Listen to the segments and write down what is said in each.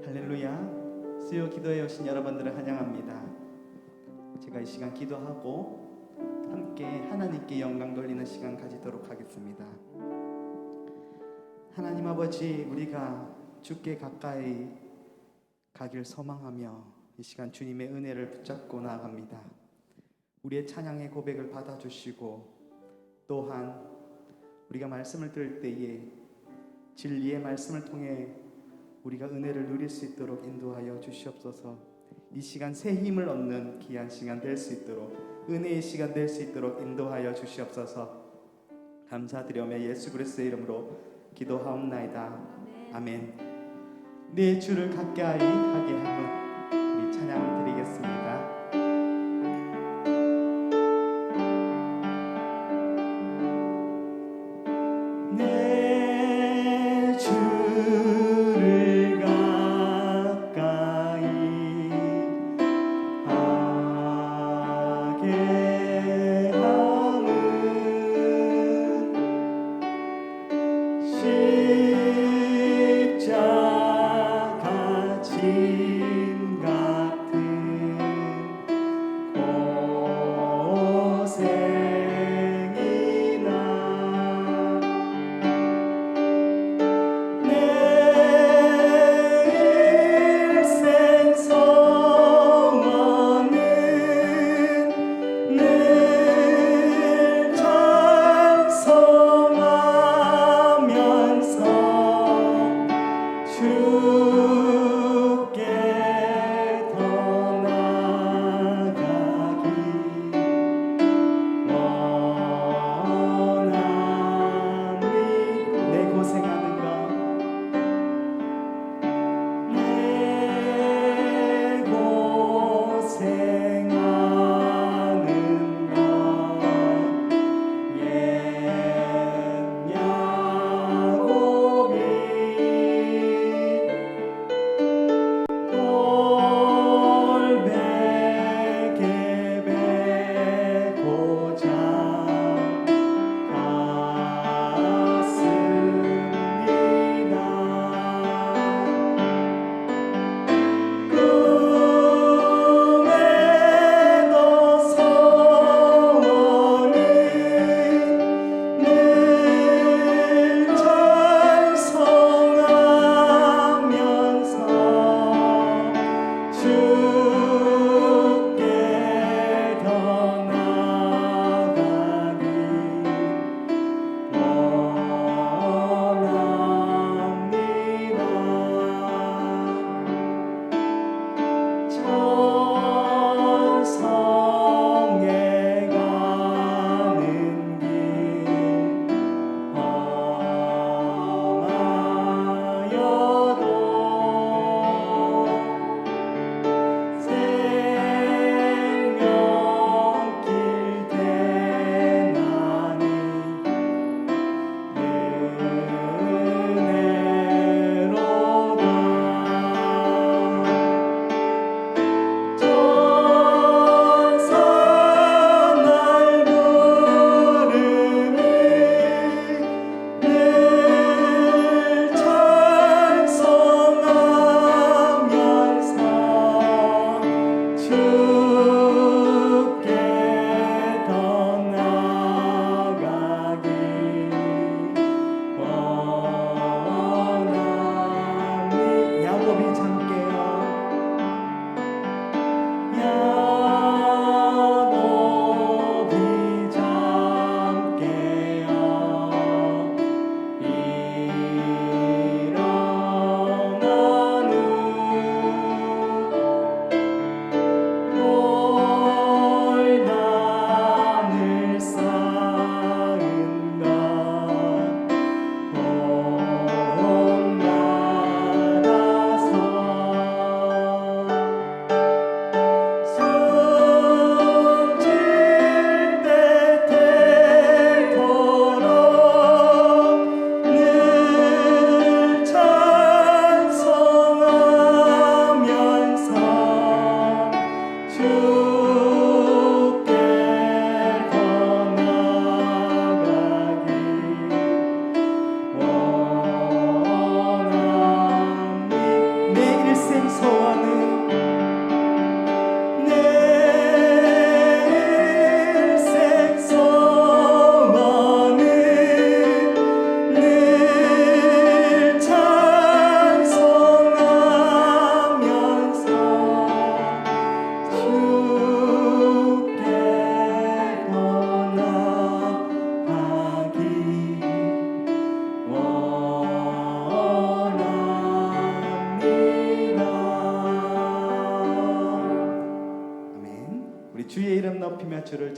할렐루야. 수요 기도에 오신 여러분들을 환영합니다. 제가 이 시간 기도하고 함께 하나님께 영광 돌리는 시간 가지도록 하겠습니다. 하나님 아버지, 우리가 주께 가까이 가길 소망하며 이 시간 주님의 은혜를 붙잡고 나아갑니다. 우리의 찬양의 고백을 받아주시고 또한 우리가 말씀을 들을 때에 진리의 말씀을 통해 우리가 은혜를 누릴 수 있도록 인도하여 주시옵소서. 이 시간 새 힘을 얻는 귀한 시간 될 수 있도록, 은혜의 시간 될 수 있도록 인도하여 주시옵소서. 감사드리며 예수 그리스도의 이름으로 기도하옵나이다. 아멘. 내 주를 가까이 하게 함은 우리 찬양을 드리겠습니다. 내 주를 가까이 하게 함은 십자가 짐 같은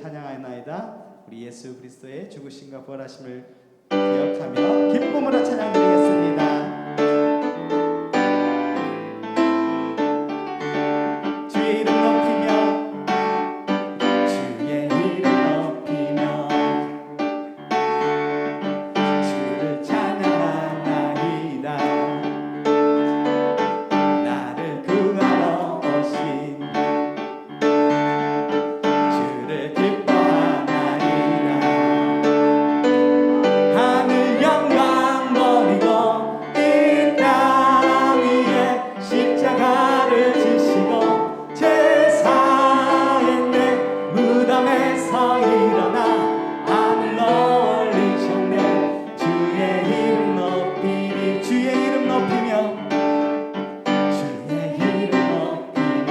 찬양하나이다. 우리 예수 그리스도의 죽으심과 부활하심을 기억하며 기쁨으로 찬양드리겠습니다. 주의 이름 높이며 주의 이름 높이며 주를 찬양하나이다. 나를 구하러 오신 주를 기뻐하나이다. 하늘 영광 버리고 이 땅 위에 십자가를 지시고 제사의 내 무덤에서 일어나 하늘로 올리셨네. 주의 이름 높이니 주의 이름 높이며 주의 이름 높이며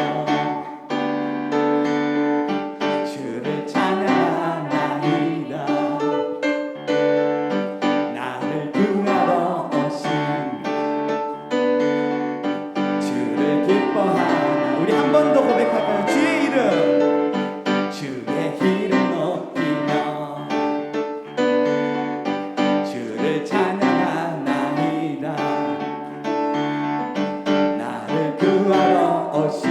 주를 찬양하나이다. 나를 구하러 오신 주를 기뻐하나. 우리 한 번 더 고백할까요? 주의 이름 높이며 주를 찬양하나이다. 나를 구하러 오신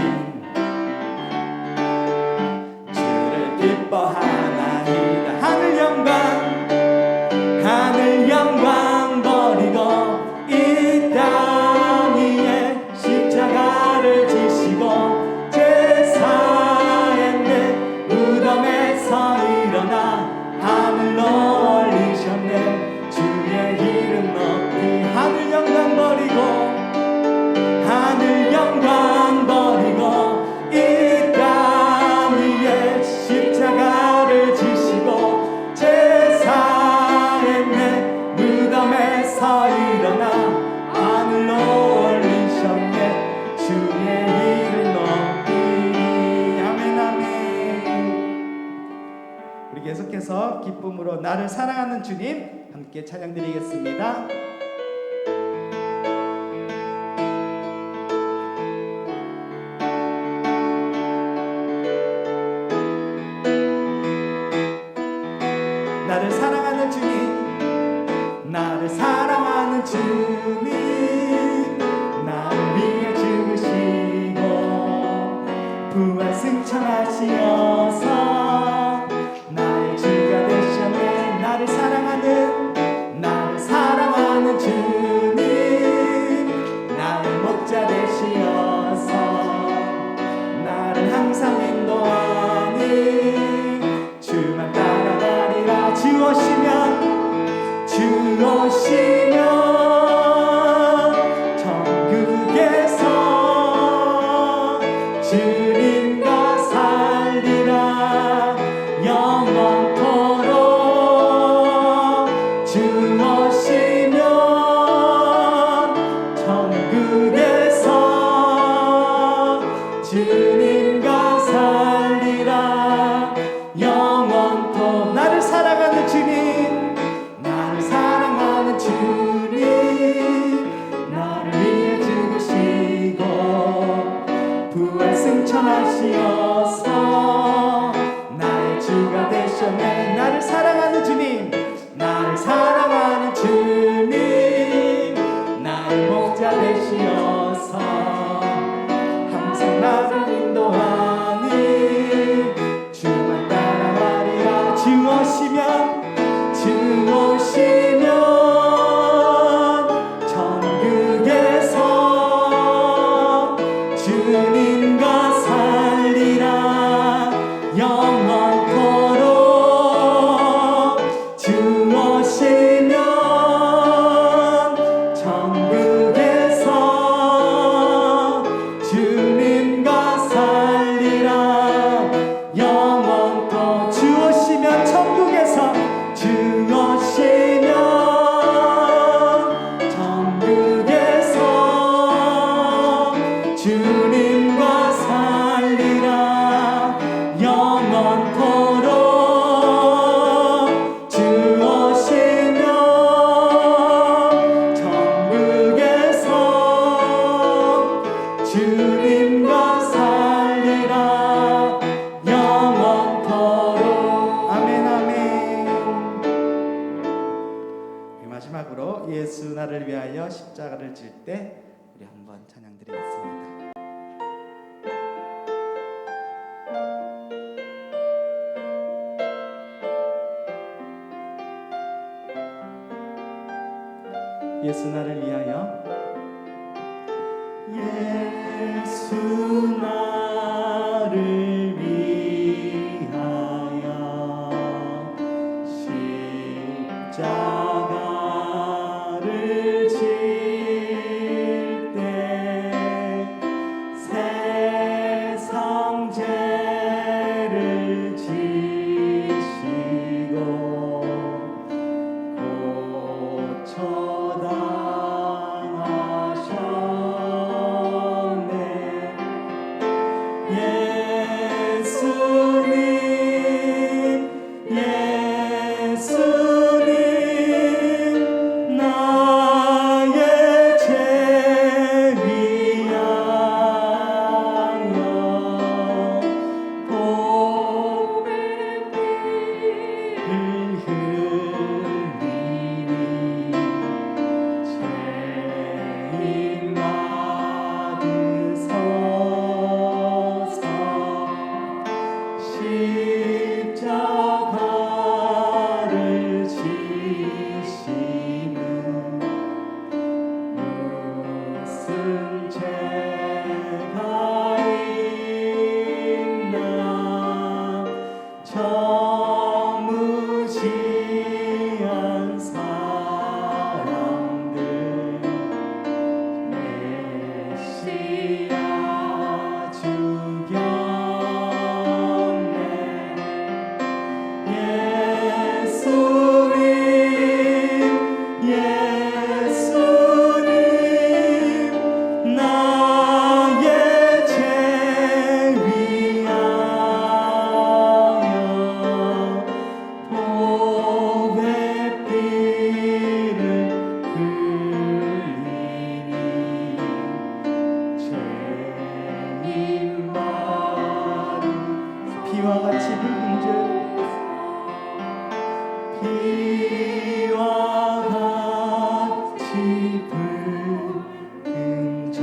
주를 기뻐하나이다. 하늘 영광 버리고 이 땅 위에 십자가를 지시고 제사의 내 무덤에서 일어나 하늘로 올리셨네. 주의 이름 높이 하늘 영광 버리고 이 땅 위에 십자가를 지시고 제사의 내 무덤에서 일어나 하늘로 올리셨네. 주의 이름 높이. 아멘 아멘. 우리 계속해서 기쁨으로 나를 사랑하는 주님 함께 찬양드리겠습니다. 나를 사랑하는 주님, 나를 사랑하는 주님, 나를 위해 죽으시고 부활 승천하시어서 나의 주가 되셨네. 나를 사랑하는 주님, 나의 목자 되시어서 나를 항상 인도하니 주만 따라가리라. 주 오시면 천국에서 주님과 살리라. 영원토록 주 오시면 천국에서 주님과 살리라. 영원토록 나를 사랑하는 주님, 나를 사랑하는 주님, 마지막으로 예수 나를 위하여 십자가를 질 때 우리 한번 찬양 드리겠습니다. 예수 나를 위하여 예수 나를 위하여 십자가를 질 때 세상 죄를 지시고 십자가를 지시는 무슨 죄가 있나 저 무지한 사람들 메시아 죽였네 예수님 나의 죄 위하여 보배 피를 흘리니 죄인 마른 피와 같이 붉은 죄 피와 같이 붉은 죄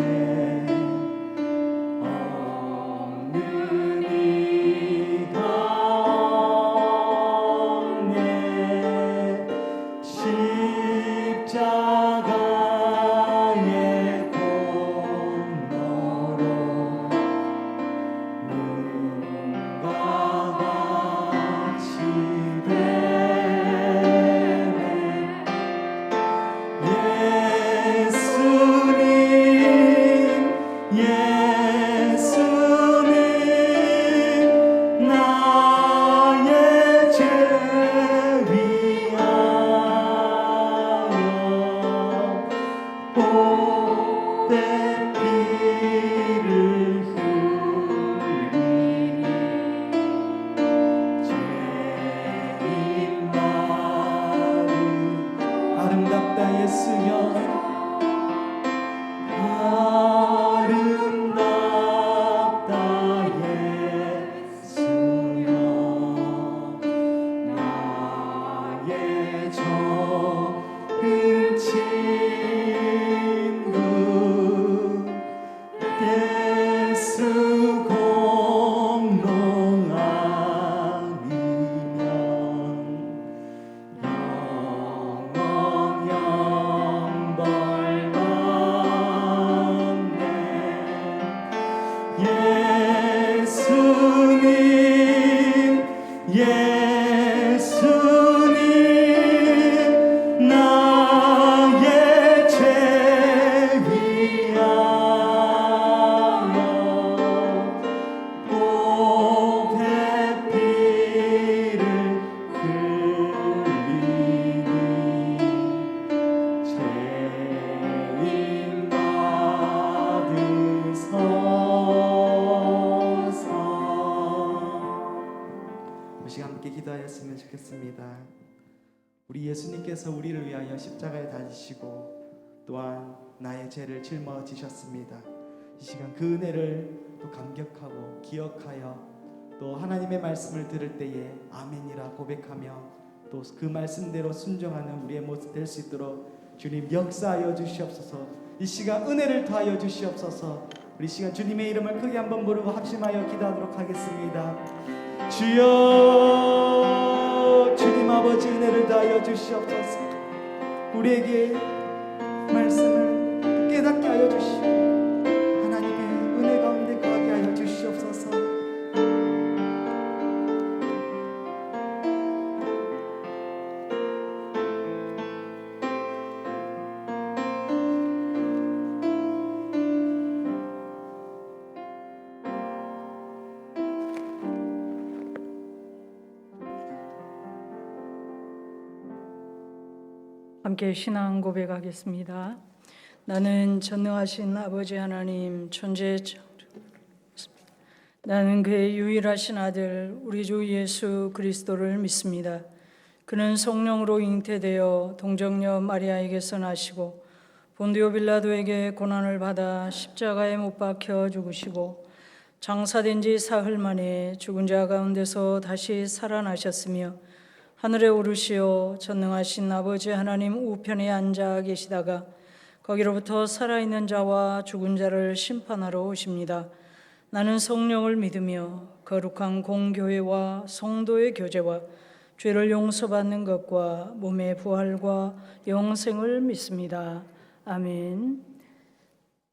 없는 이가 없네 십자가의 공로로 눈과 같이 예수님 나의 죄 위하여 보배 피를 흘리니 죄인 마른 아름답다 예수여 아름답다 예수여 나의 좋은 친구 예수 공로함이면 영원 영벌 받네 예수님 나의 죄 위하여 보배 피를 흘리니 죄인 받으소서. 우리 시간 함께 기도하였으면 좋겠습니다. 우리 예수님께서 우리를 위하여 십자가에 달리시고 또한 나의 죄를 짊어지셨습니다. 이 시간 그 은혜를 또 감격하고 기억하여 또 하나님의 말씀을 들을 때에 아멘이라 고백하며 또 그 말씀대로 순종하는 우리의 모습 될 수 있도록 주님 역사하여 주시옵소서. 이 시간 은혜를 더하여 주시옵소서. 우리 시간 주님의 이름을 크게 한번 부르고 합심하여 기도하도록 하겠습니다. 주여, 주님 아버지 은혜를 더하여 주시옵소서. 우리에게 말씀을 깨닫게 하여 주시고 하나님의 은혜 가운데 거하게 하여 주시옵소서. 함께 신앙 고백하겠습니다. 나는 전능하신 아버지 하나님 천지의 나는 그의 유일하신 아들 우리 주 예수 그리스도를 믿습니다. 그는 성령으로 잉태되어 동정녀 마리아에게서 나시고 본디오 빌라도에게 고난을 받아 십자가에 못 박혀 죽으시고 장사된 지 사흘 만에 죽은 자 가운데서 다시 살아나셨으며 하늘에 오르시어 전능하신 아버지 하나님 우편에 앉아 계시다가 거기로부터 살아있는 자와 죽은 자를 심판하러 오십니다. 나는 성령을 믿으며 거룩한 공교회와 성도의 교제와 죄를 용서받는 것과 몸의 부활과 영생을 믿습니다. 아멘.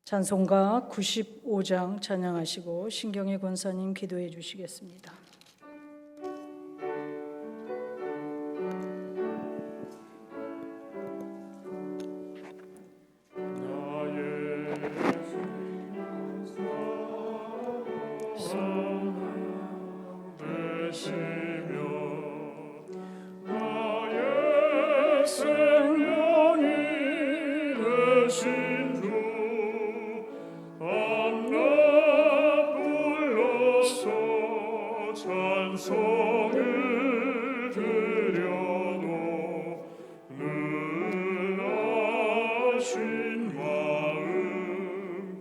찬송가 95장 찬양하시고 신경의 권사님 기도해 주시겠습니다. 찬송을 드려도 능하신 마음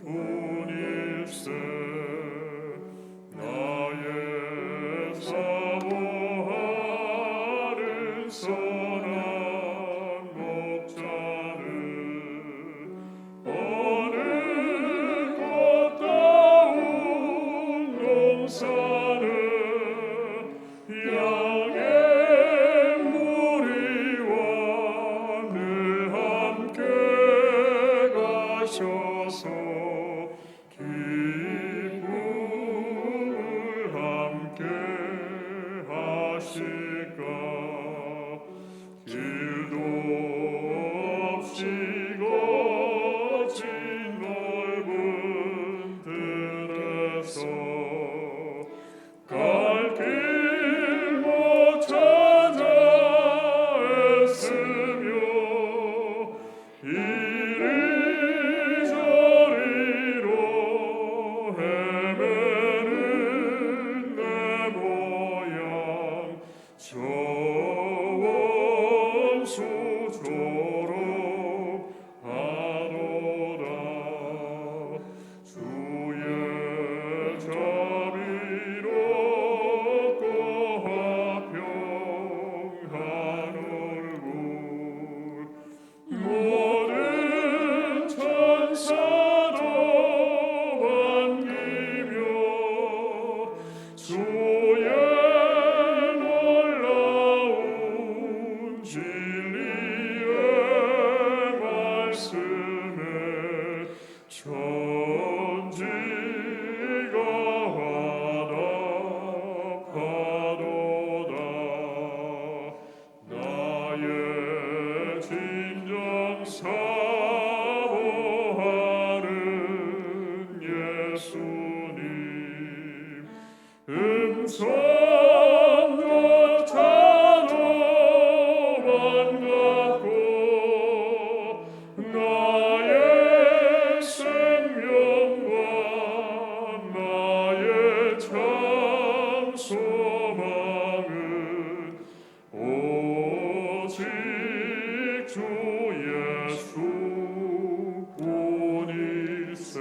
뿐일세. 나의 사모하는 선한 목자는 어느 꽃다운 농사를 양의 무리와 늘 함께 가셔서 기쁨을 함께 하실까. 길도 없이 거친 넓은 들에서 갈 길 못 찾아 애쓰며 이리저리로 헤매는 내 모양 저원수조로 하노라. 주의 자비롭고 화평한 얼굴 모든 천사도 반기며 주의 놀라운 진리의 말씀에 천지가 화답하도다. 나의 진정 사모하는 예수님 음성조차도 반갑고 나의 생명과 나의 참 소망은 오직 주 예수 뿐일세.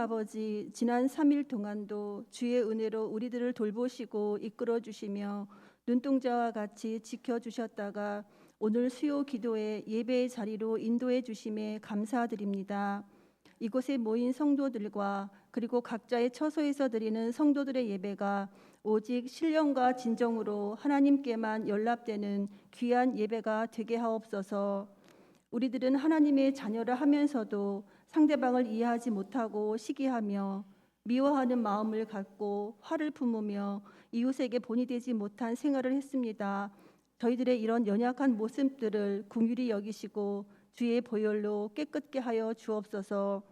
아버지, 지난 3일 동안도 주의 은혜로 우리들을 돌보시고 이끌어 주시며 눈동자와 같이 지켜주셨다가 오늘 수요 기도회 예배의 자리로 인도해 주심에 감사드립니다. 이곳에 모인 성도들과 그리고 각자의 처소에서 드리는 성도들의 예배가 오직 신령과 진정으로 하나님께만 연락되는 귀한 예배가 되게 하옵소서. 우리들은 하나님의 자녀라 하면서도 상대방을 이해하지 못하고 시기하며 미워하는 마음을 갖고 화를 품으며 이웃에게 본이 되지 못한 생활을 했습니다. 저희들의 이런 연약한 모습들을 긍휼히 여기시고 주의 보혈로 깨끗게 하여 주옵소서.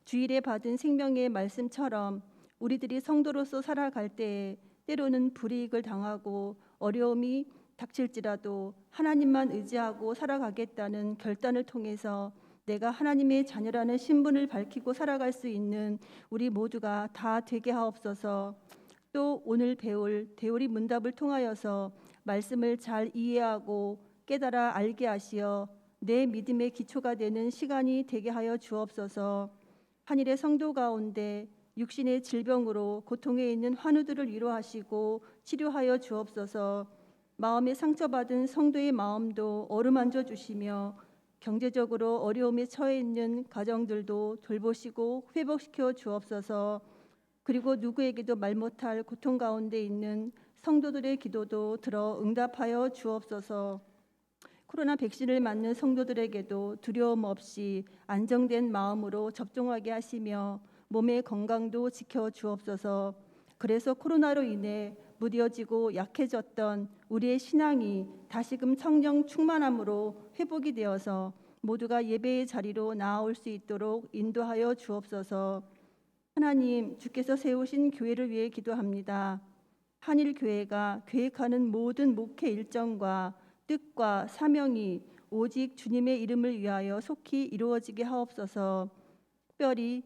주일에 받은 생명의 말씀처럼 우리들이 성도로서 살아갈 때에 때로는 불이익을 당하고 어려움이 닥칠지라도 하나님만 의지하고 살아가겠다는 결단을 통해서 내가 하나님의 자녀라는 신분을 밝히고 살아갈 수 있는 우리 모두가 다 되게 하옵소서. 또 오늘 배울 대오리 문답을 통하여서 말씀을 잘 이해하고 깨달아 알게 하시어 내 믿음의 기초가 되는 시간이 되게 하여 주옵소서. 한일의 성도 가운데 육신의 질병으로 고통에 있는 환우들을 위로하시고 치료하여 주옵소서. 마음에 상처받은 성도의 마음도 어루만져 주시며 경제적으로 어려움에 처해 있는 가정들도 돌보시고 회복시켜 주옵소서. 그리고 누구에게도 말 못할 고통 가운데 있는 성도들의 기도도 들어 응답하여 주옵소서. 코로나 백신을 맞는 성도들에게도 두려움 없이 안정된 마음으로 접종하게 하시며 몸의 건강도 지켜 주옵소서. 그래서 코로나로 인해 무뎌지고 약해졌던 우리의 신앙이 다시금 성령 충만함으로 회복이 되어서 모두가 예배의 자리로 나아올 수 있도록 인도하여 주옵소서. 하나님, 주께서 세우신 교회를 위해 기도합니다. 한일교회가 계획하는 모든 목회 일정과 뜻과 사명이 오직 주님의 이름을 위하여 속히 이루어지게 하옵소서. 특별히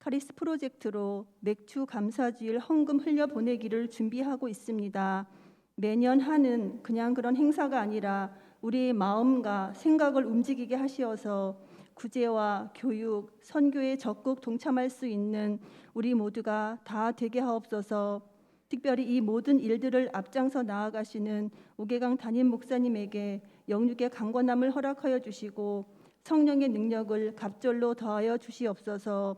카리스 프로젝트로 맥주 감사주일 헌금 흘려보내기를 준비하고 있습니다. 매년 하는 그냥 그런 행사가 아니라 우리의 마음과 생각을 움직이게 하시어서 구제와 교육, 선교에 적극 동참할 수 있는 우리 모두가 다 되게 하옵소서. 특별히 이 모든 일들을 앞장서 나아가시는 우계강 담임 목사님에게 영육의 강건함을 허락하여 주시고 성령의 능력을 갑절로 더하여 주시옵소서.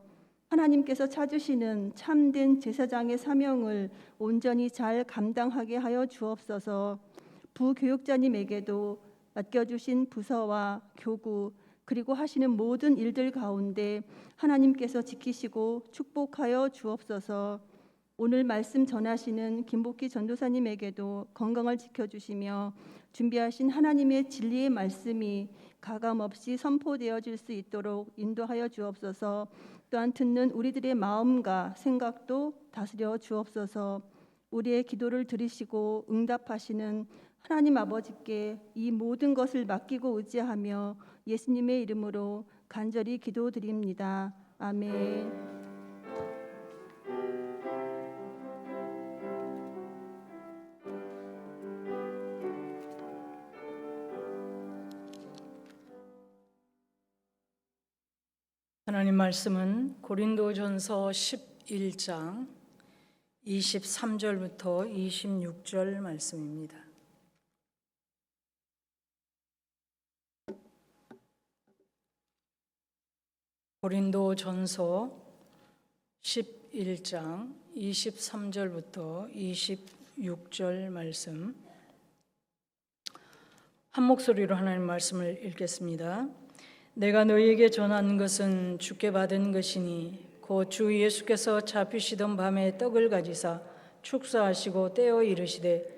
하나님께서 찾으시는 참된 제사장의 사명을 온전히 잘 감당하게 하여 주옵소서. 부교육자님에게도 맡겨주신 부서와 교구 그리고 하시는 모든 일들 가운데 하나님께서 지키시고 축복하여 주옵소서. 오늘 말씀 전하시는 김복희 전도사님에게도 건강을 지켜주시며 준비하신 하나님의 진리의 말씀이 가감없이 선포되어질 수 있도록 인도하여 주옵소서. 또한 듣는 우리들의 마음과 생각도 다스려 주옵소서. 우리의 기도를 들으시고 응답하시는 하나님 아버지께 이 모든 것을 맡기고 의지하며 예수님의 이름으로 간절히 기도드립니다. 아멘. 하나님 말씀은 고린도전서 11장 23절부터 26절 말씀입니다. 고린도전서 11장 23절부터 26절 말씀, 한 목소리로 하나님 말씀을 읽겠습니다. 내가 너희에게 전한 것은 주께 받은 것이니 곧 주 예수께서 잡히시던 밤에 떡을 가지사 축사하시고 떼어 이르시되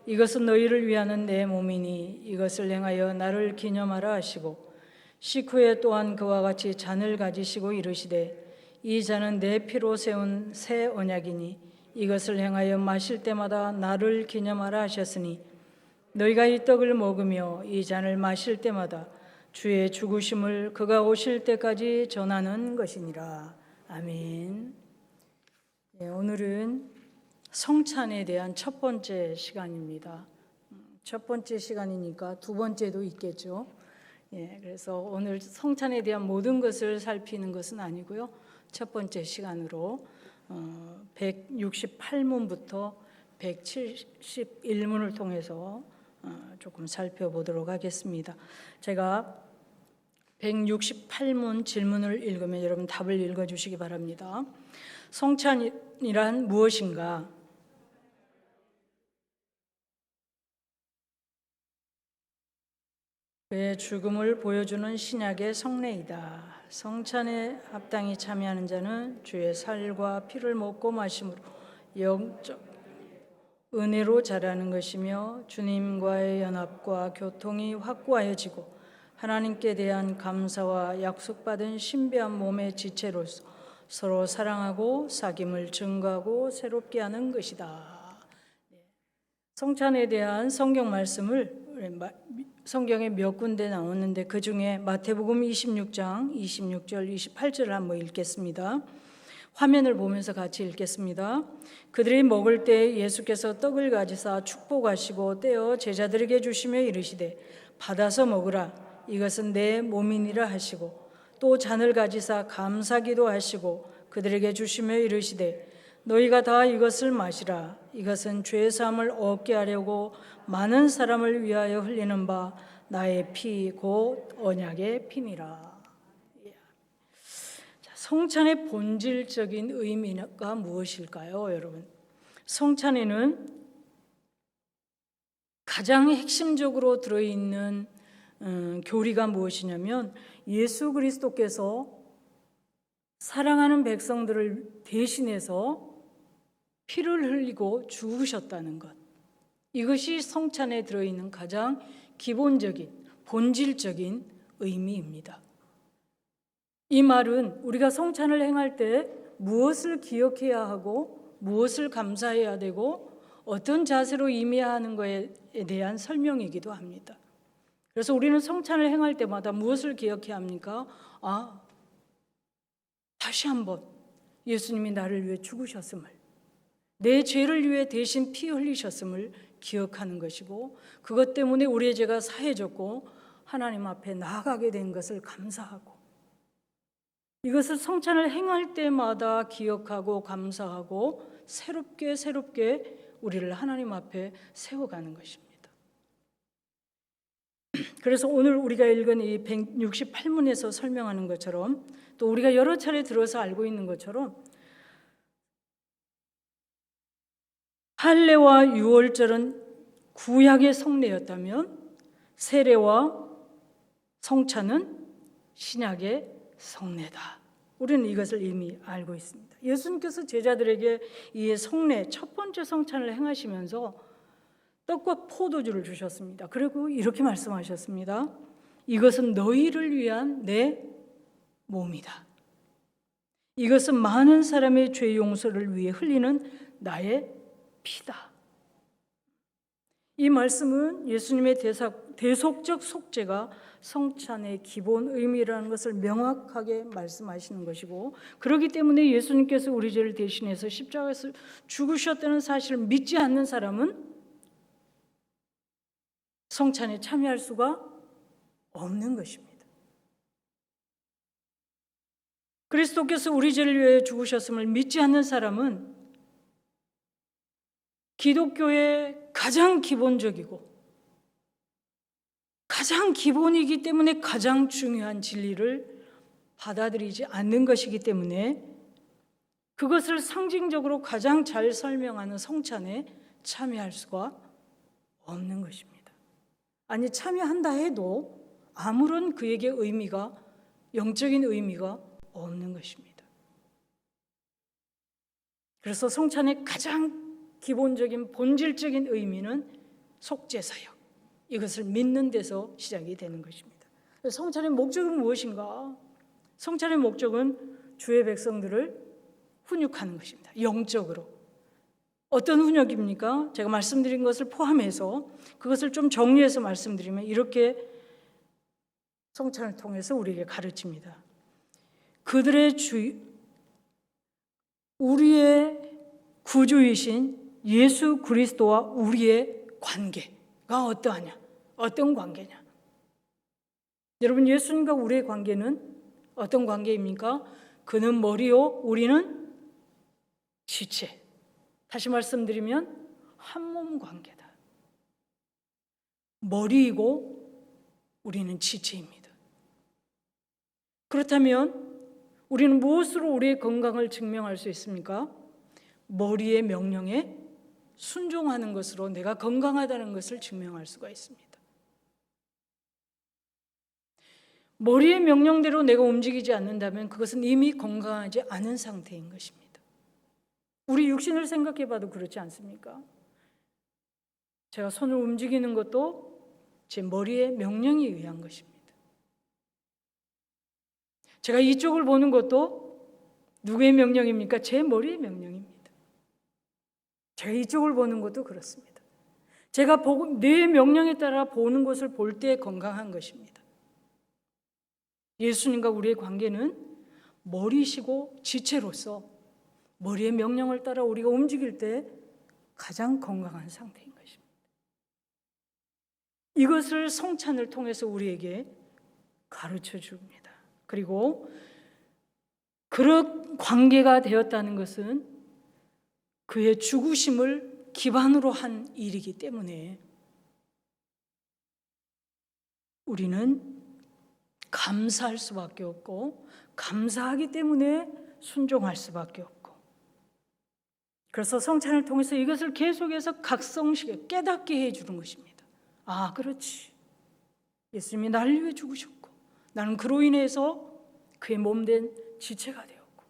이것은 너희를 위하는 내 몸이니 이것을 행하여 나를 기념하라 하시고 식후에 또한 그와 같이 잔을 가지시고 이르시되 이 잔은 내 피로 세운 새 언약이니 이것을 행하여 마실 때마다 나를 기념하라 하셨으니 너희가 이 떡을 먹으며 이 잔을 마실 때마다 주의 죽으심을 그가 오실 때까지 전하는 것이니라. 아멘. 네, 오늘은 성찬에 대한 첫 번째 시간입니다. 첫 번째 시간이니까 두 번째도 있겠죠. 예, 그래서 오늘 성찬에 대한 모든 것을 살피는 것은 아니고요. 첫 번째 시간으로 168문부터 171문을 통해서 조금 살펴보도록 하겠습니다. 제가 168문 질문을 읽으면 여러분 답을 읽어주시기 바랍니다. 성찬이란 무엇인가? 그의 죽음을 보여주는 신약의 성례이다. 성찬에 합당히 참여하는 자는 주의 살과 피를 먹고 마심으로 영적 은혜로 자라는 것이며 주님과의 연합과 교통이 확고하여지고 하나님께 대한 감사와 약속받은 신비한 몸의 지체로서 서로 사랑하고 사귐을 증거하고 새롭게 하는 것이다. 성찬에 대한 성경 말씀을 성경에 몇 군데 나오는데 그 중에 마태복음 26장 26절 28절을 한번 읽겠습니다. 화면을 보면서 같이 읽겠습니다. 그들이 먹을 때 예수께서 떡을 가지사 축복하시고 떼어 제자들에게 주시며 이르시되 받아서 먹으라 이것은 내 몸이니라 하시고 또 잔을 가지사 감사기도 하시고 그들에게 주시며 이르시되 너희가 다 이것을 마시라 이것은 죄 사함을 얻게 하려고 많은 사람을 위하여 흘리는 바 나의 피 곧 언약의 피니라. 성찬의 본질적인 의미가 무엇일까요, 여러분? 성찬에는 가장 핵심적으로 들어있는 교리가 무엇이냐면 예수 그리스도께서 사랑하는 백성들을 대신해서 피를 흘리고 죽으셨다는 것. 이것이 성찬에 들어있는 가장 기본적인, 본질적인 의미입니다. 이 말은 우리가 성찬을 행할 때 무엇을 기억해야 하고 무엇을 감사해야 되고 어떤 자세로 임해야 하는 것에 대한 설명이기도 합니다. 그래서 우리는 성찬을 행할 때마다 무엇을 기억해야 합니까? 다시 한번 예수님이 나를 위해 죽으셨음을, 내 죄를 위해 대신 피 흘리셨음을 기억하는 것이고 그것 때문에 우리의 죄가 사해졌고 하나님 앞에 나아가게 된 것을 감사하고 이것을 성찬을 행할 때마다 기억하고 감사하고 새롭게 우리를 하나님 앞에 세워가는 것입니다. 그래서 오늘 우리가 읽은 이 168문에서 설명하는 것처럼 또 우리가 여러 차례 들어서 알고 있는 것처럼 할례와 유월절은 구약의 성례였다면 세례와 성찬은 신약의 성례다. 우리는 이것을 이미 알고 있습니다. 예수님께서 제자들에게 이 성례, 첫 번째 성찬을 행하시면서 떡과 포도주를 주셨습니다. 그리고 이렇게 말씀하셨습니다. 이것은 너희를 위한 내 몸이다. 이것은 많은 사람의 죄 용서를 위해 흘리는 나의 피다. 이 말씀은 예수님의 대속적 속죄가 성찬의 기본 의미라는 것을 명확하게 말씀하시는 것이고 그렇기 때문에 예수님께서 우리 죄를 대신해서 십자가에서 죽으셨다는 사실을 믿지 않는 사람은 성찬에 참여할 수가 없는 것입니다. 그리스도께서 우리 죄를 위해 죽으셨음을 믿지 않는 사람은 기독교의 가장 기본적이고 가장 기본이기 때문에 가장 중요한 진리를 받아들이지 않는 것이기 때문에 그것을 상징적으로 가장 잘 설명하는 성찬에 참여할 수가 없는 것입니다. 아니 참여한다 해도 아무런 그에게 의미가 영적인 의미가 없는 것입니다. 그래서 성찬의 가장 기본적인 본질적인 의미는 속죄사역, 이것을 믿는 데서 시작이 되는 것입니다. 성찬의 목적은 무엇인가? 성찬의 목적은 주의 백성들을 훈육하는 것입니다. 영적으로. 어떤 훈육입니까? 제가 말씀드린 것을 포함해서 그것을 좀 정리해서 말씀드리면 이렇게 성찬을 통해서 우리에게 가르칩니다. 그들의 우리의 구주이신 예수 그리스도와 우리의 관계가 어떠하냐? 어떤 관계냐? 여러분 예수님과 우리의 관계는 어떤 관계입니까? 그는 머리요, 우리는 지체. 다시 말씀드리면 한 몸 관계다. 머리이고 우리는 지체입니다. 그렇다면 우리는 무엇으로 우리의 건강을 증명할 수 있습니까? 머리의 명령에 순종하는 것으로 내가 건강하다는 것을 증명할 수가 있습니다. 머리의 명령대로 내가 움직이지 않는다면 그것은 이미 건강하지 않은 상태인 것입니다. 우리 육신을 생각해 봐도 그렇지 않습니까? 제가 손을 움직이는 것도 제 머리의 명령에 의한 것입니다. 제가 이쪽을 보는 것도 누구의 명령입니까? 제 머리의 명령입니다. 제가 이쪽을 보는 것도 그렇습니다. 제가 뇌의 명령에 따라 보는 것을 볼 때 건강한 것입니다. 예수님과 우리의 관계는 머리시고 지체로서 머리의 명령을 따라 우리가 움직일 때 가장 건강한 상태인 것입니다. 이것을 성찬을 통해서 우리에게 가르쳐 줍니다. 그리고 그런 관계가 되었다는 것은 그의 죽으심을 기반으로 한 일이기 때문에 우리는 감사할 수밖에 없고 감사하기 때문에 순종할 수밖에 없고, 그래서 성찬을 통해서 이것을 계속해서 각성시켜 깨닫게 해주는 것입니다. 아, 그렇지. 예수님이 나를 위해 죽으셨고 나는 그로 인해서 그의 몸된 지체가 되었고,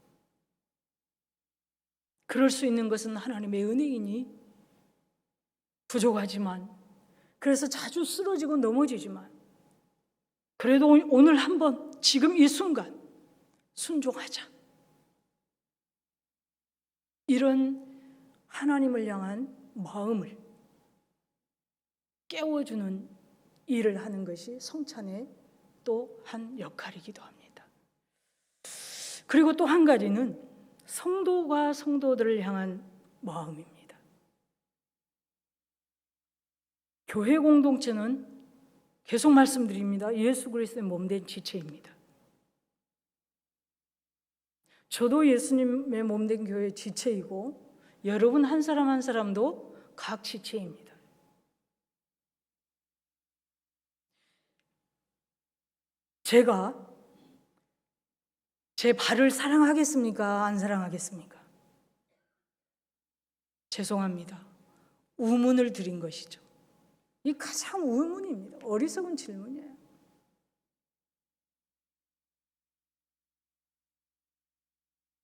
그럴 수 있는 것은 하나님의 은혜이니 부족하지만, 그래서 자주 쓰러지고 넘어지지만 그래도 오늘 한번 지금 이 순간 순종하자. 이런 하나님을 향한 마음을 깨워주는 일을 하는 것이 성찬의 또 한 역할이기도 합니다. 그리고 또 한 가지는 성도가 성도들을 향한 마음입니다. 교회 공동체는 계속 말씀드립니다. 예수 그리스도의 몸된 지체입니다. 저도 예수님의 몸된 교회의 지체이고 여러분 한 사람 한 사람도 각 지체입니다. 제가 제 발을 사랑하겠습니까? 안 사랑하겠습니까? 죄송합니다. 우문을 드린 것이죠. 이 가장 우문입니다. 어리석은 질문이에요.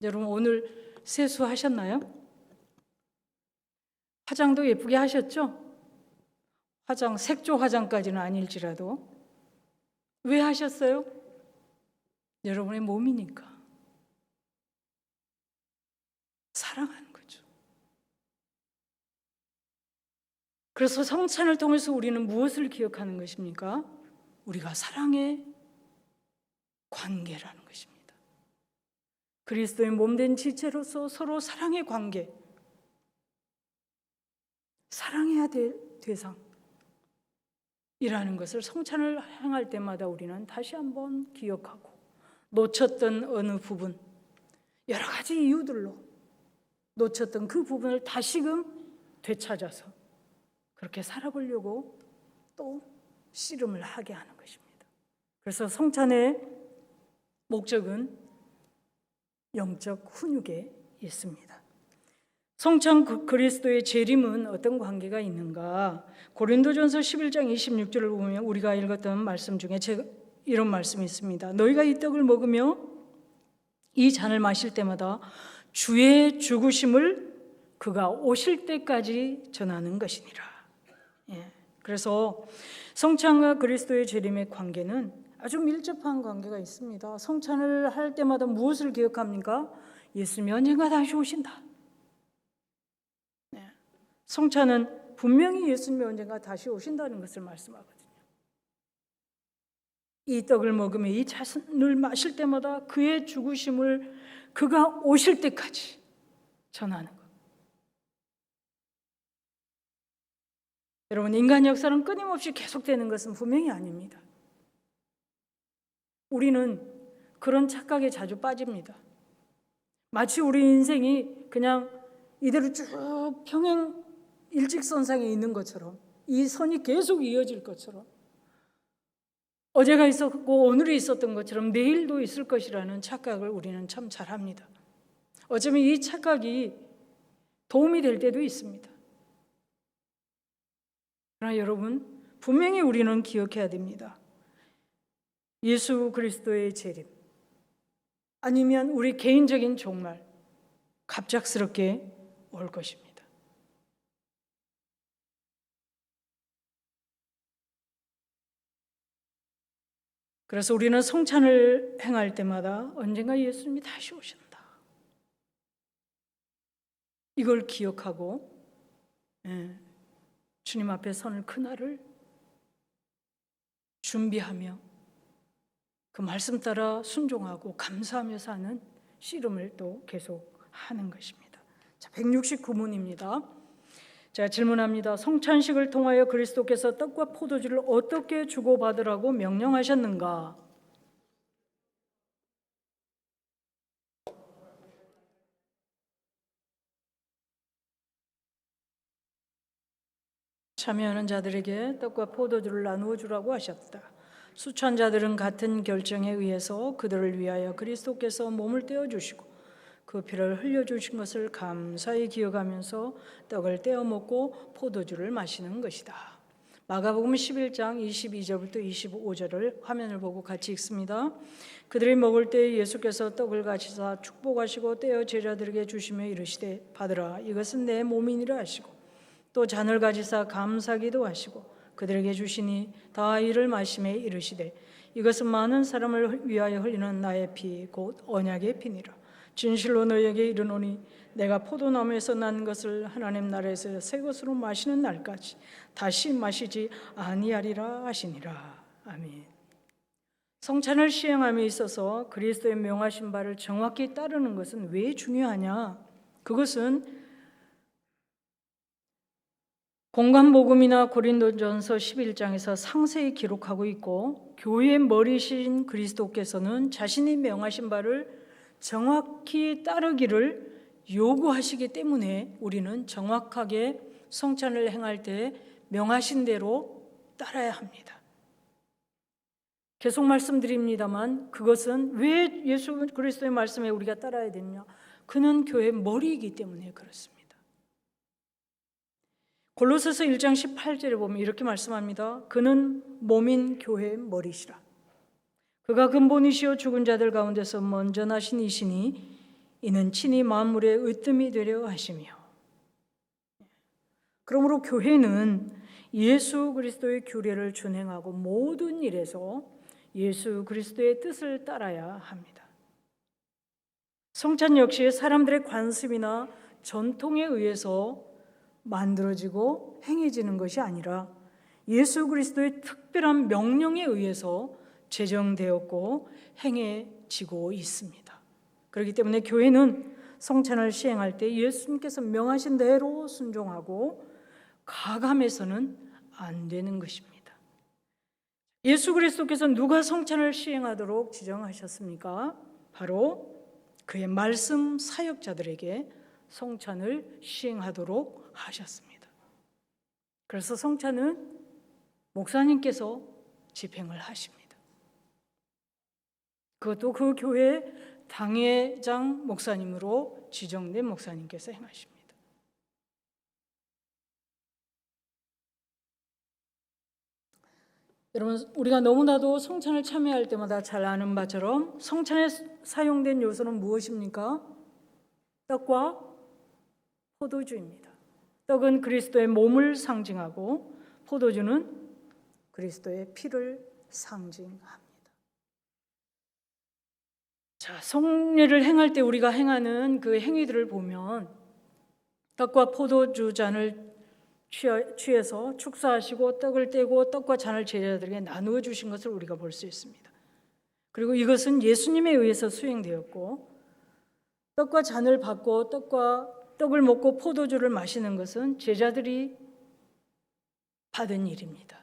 여러분 오늘 세수하셨나요? 화장도 예쁘게 하셨죠? 화장, 색조 화장까지는 아닐지라도 왜 하셨어요? 여러분의 몸이니까. 사랑하는 거죠. 그래서 성찬을 통해서 우리는 무엇을 기억하는 것입니까? 우리가 사랑의 관계라는 것입니다. 그리스도의 몸된 지체로서 서로 사랑의 관계, 사랑해야 될 대상이라는 것을 성찬을 행할 때마다 우리는 다시 한번 기억하고, 놓쳤던 어느 부분, 여러 가지 이유들로 놓쳤던 그 부분을 다시금 되찾아서 그렇게 살아보려고 또 씨름을 하게 하는 것입니다. 그래서 성찬의 목적은 영적 훈육에 있습니다. 성찬 그리스도의 재림은 어떤 관계가 있는가? 고린도전서 11장 26절을 보면 우리가 읽었던 말씀 중에 이런 말씀이 있습니다. 너희가 이 떡을 먹으며 이 잔을 마실 때마다 주의 죽으심을 그가 오실 때까지 전하는 것이니라. 그래서 성찬과 그리스도의 재림의 관계는 아주 밀접한 관계가 있습니다. 성찬을 할 때마다 무엇을 기억합니까? 예수님이 언젠가 다시 오신다. 성찬은 분명히 예수님이 언젠가 다시 오신다는 것을 말씀하거든요. 이 떡을 먹으며 이 잔을 마실 때마다 그의 죽으심을 그가 오실 때까지 전하는 것. 여러분, 인간 역사는 끊임없이 계속되는 것은 분명히 아닙니다. 우리는 그런 착각에 자주 빠집니다. 마치 우리 인생이 그냥 이대로 쭉 평행 일직선상에 있는 것처럼, 이 선이 계속 이어질 것처럼, 어제가 있었고 오늘이 있었던 것처럼 내일도 있을 것이라는 착각을 우리는 참 잘합니다. 어쩌면 이 착각이 도움이 될 때도 있습니다. 그러나 여러분, 분명히 우리는 기억해야 됩니다. 예수 그리스도의 재림, 아니면 우리 개인적인 종말, 갑작스럽게 올 것입니다. 그래서 우리는 성찬을 행할 때마다 언젠가 예수님이 다시 오신다, 이걸 기억하고 주님 앞에 서는 그날을 준비하며 그 말씀 따라 순종하고 감사하며 사는 씨름을 또 계속 하는 것입니다. 자, 169문입니다. 자, 질문합니다. 성찬식을 통하여 그리스도께서 떡과 포도주를 어떻게 주고받으라고 명령하셨는가? 참여하는 자들에게 떡과 포도주를 나누어 주라고 하셨다. 수천 자들은 같은 결정에 의해서 그들을 위하여 그리스도께서 몸을 떼어 주시고 그 피를 흘려 주신 것을 감사히 기억하면서 떡을 떼어 먹고 포도주를 마시는 것이다. 마가복음 11장 22절부터 25절을 화면을 보고 같이 읽습니다. 그들이 먹을 때 예수께서 떡을 가지사 축복하시고 떼어 제자들에게 주시며 이르시되 받으라, 이것은 내 몸이니라 하시고 또 잔을 가지사 감사기도 하시고 그들에게 주시니 다 이를 마시매 이르시되 이것은 많은 사람을 위하여 흘리는 나의 피 곧 언약의 피니라. 진실로 너희에게 이르노니 내가 포도나무에서 난 것을 하나님 나라에서 새 것으로 마시는 날까지 다시 마시지 아니하리라 하시니라. 아멘. 성찬을 시행함에 있어서 그리스도의 명하신 바를 정확히 따르는 것은 왜 중요하냐? 그것은 공관복음이나 고린도전서 11장에서 상세히 기록하고 있고, 교회의 머리신 그리스도께서는 자신이 명하신 바를 정확히 따르기를 요구하시기 때문에 우리는 정확하게 성찬을 행할 때 명하신 대로 따라야 합니다. 계속 말씀드립니다만 그것은 왜 예수 그리스도의 말씀에 우리가 따라야 되느냐? 그는 교회의 머리이기 때문에 그렇습니다. 골로새서 1장 18절에 보면 이렇게 말씀합니다. 그는 몸인 교회의 머리시라. 그가 근본이시요 죽은 자들 가운데서 먼저 나신 이시니 이는 친히 만물의 으뜸이 되려 하시며. 그러므로 교회는 예수 그리스도의 규례를 준행하고 모든 일에서 예수 그리스도의 뜻을 따라야 합니다. 성찬 역시 사람들의 관습이나 전통에 의해서 만들어지고 행해지는 것이 아니라 예수 그리스도의 특별한 명령에 의해서 제정되었고 행해지고 있습니다. 그렇기 때문에 교회는 성찬을 시행할 때 예수님께서 명하신 대로 순종하고 가감해서는 안 되는 것입니다. 예수 그리스도께서 누가 성찬을 시행하도록 지정하셨습니까? 바로 그의 말씀 사역자들에게 성찬을 시행하도록 하셨습니다. 그래서 성찬은 목사님께서 집행을 하십니다. 그것도 그 교회 당회장 목사님으로 지정된 목사님께서 행하십니다. 여러분, 우리가 너무나도 성찬을 참여할 때마다 잘 아는 바처럼 성찬에 사용된 요소는 무엇입니까? 떡과 포도주입니다. 떡은 그리스도의 몸을 상징하고 포도주는 그리스도의 피를 상징합니다. 자, 성례를 행할 때 우리가 행하는 그 행위들을 보면 떡과 포도주 잔을 취해서 축사하시고 떡을 떼고 떡과 잔을 제자들에게 나누어 주신 것을 우리가 볼 수 있습니다. 그리고 이것은 예수님에 의해서 수행되었고, 떡과 잔을 받고 떡을 먹고 포도주를 마시는 것은 제자들이 받은 일입니다.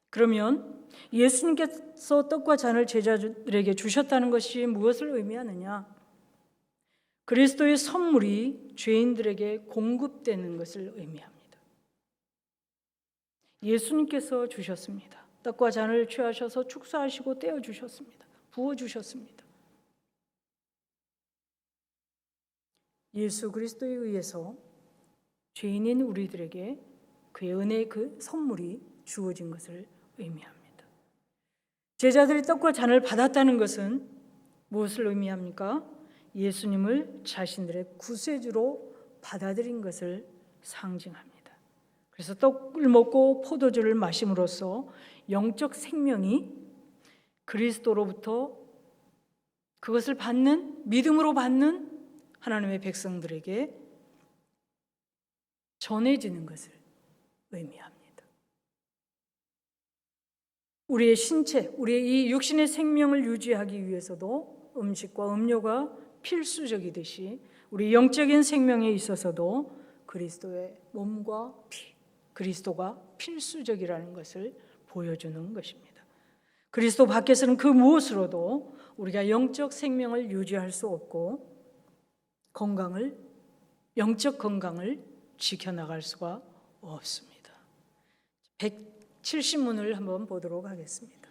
그러면 예수님께서 떡과 잔을 제자들에게 주셨다는 것이 무엇을 의미하느냐? 그리스도의 선물이 죄인들에게 공급되는 것을 의미합니다. 예수님께서 주셨습니다. 떡과 잔을 취하셔서 축사하시고 떼어 주셨습니다. 부어 주셨습니다. 예수 그리스도에 의해서 죄인인 우리들에게 그의 은혜의 그 선물이 주어진 것을 의미합니다. 제자들이 떡과 잔을 받았다는 것은 무엇을 의미합니까? 예수님을 자신들의 구세주로 받아들인 것을 상징합니다. 그래서 떡을 먹고 포도주를 마심으로써 영적 생명이 그리스도로부터 그것을 받는, 믿음으로 받는 하나님의 백성들에게 전해지는 것을 의미합니다. 우리의 신체, 우리의 이 육신의 생명을 유지하기 위해서도 음식과 음료가 필수적이듯이 우리 영적인 생명에 있어서도 그리스도의 몸과 피, 그리스도가 필수적이라는 것을 보여주는 것입니다. 그리스도 밖에서는 그 무엇으로도 우리가 영적 생명을 유지할 수 없고 영적 건강을 지켜나갈 수가 없습니다. 170문을 한번 보도록 하겠습니다.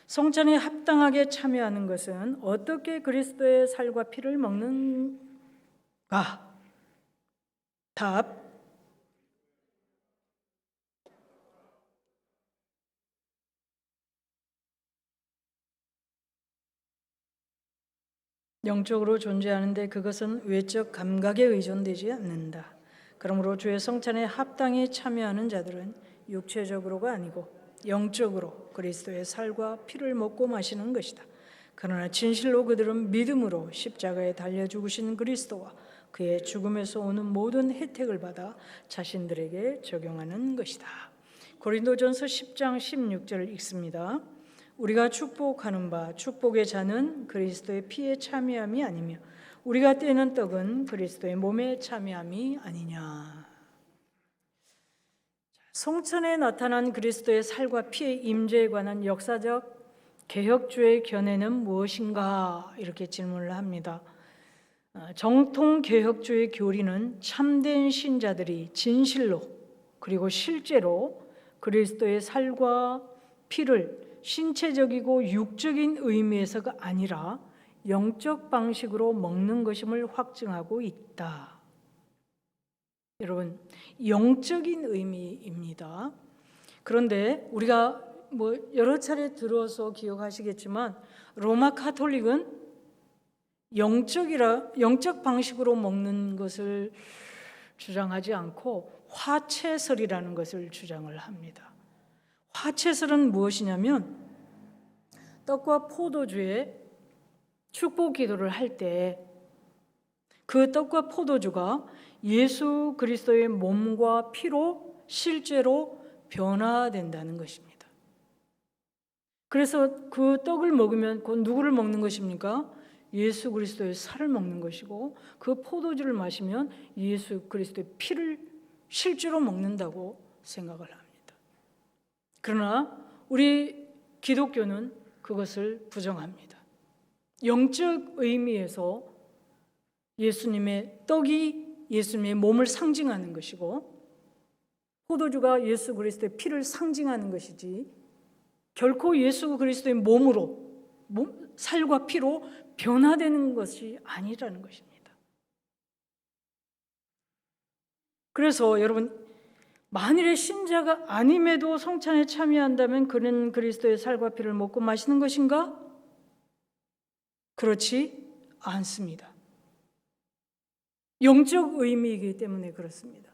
성찬에 합당하게 참여하는 것은 어떻게 그리스도의 살과 피를 먹는가? 답. 영적으로 존재하는데 그것은 외적 감각에 의존되지 않는다. 그러므로 주의 성찬에 합당히 참여하는 자들은 육체적으로가 아니고 영적으로 그리스도의 살과 피를 먹고 마시는 것이다. 그러나 진실로 그들은 믿음으로 십자가에 달려 죽으신 그리스도와 그의 죽음에서 오는 모든 혜택을 받아 자신들에게 적용하는 것이다. 고린도전서 10장 16절을 읽습니다. 우리가 축복하는 바 축복의 잔은 그리스도의 피에 참여함이 아니며 우리가 떼는 떡은 그리스도의 몸에 참여함이 아니냐. 성천에 나타난 그리스도의 살과 피의 임재에 관한 역사적 개혁주의 견해는 무엇인가? 이렇게 질문을 합니다. 정통 개혁주의 교리는 참된 신자들이 진실로 그리고 실제로 그리스도의 살과 피를 신체적이고 육적인 의미에서가 아니라 영적 방식으로 먹는 것임을 확증하고 있다. 여러분, 영적인 의미입니다. 그런데 우리가 여러 차례 들어서 기억하시겠지만 로마 카톨릭은 영적 방식으로 먹는 것을 주장하지 않고 화채설이라는 것을 주장을 합니다. 화채설은 무엇이냐면 떡과 포도주에 축복 기도를 할 때 그 떡과 포도주가 예수 그리스도의 몸과 피로 실제로 변화된다는 것입니다. 그래서 그 떡을 먹으면 그 누구를 먹는 것입니까? 예수 그리스도의 살을 먹는 것이고 그 포도주를 마시면 예수 그리스도의 피를 실제로 먹는다고 생각을 합니다. 그러나 우리 기독교는 그것을 부정합니다. 영적 의미에서 예수님의 떡이 예수님의 몸을 상징하는 것이고 포도주가 예수 그리스도의 피를 상징하는 것이지 결코 예수 그리스도의 몸으로 살과 피로 변화되는 것이 아니라는 것입니다. 그래서 여러분, 만일에 신자가 아님에도 성찬에 참여한다면 그는 그리스도의 살과 피를 먹고 마시는 것인가? 그렇지 않습니다. 영적 의미이기 때문에 그렇습니다.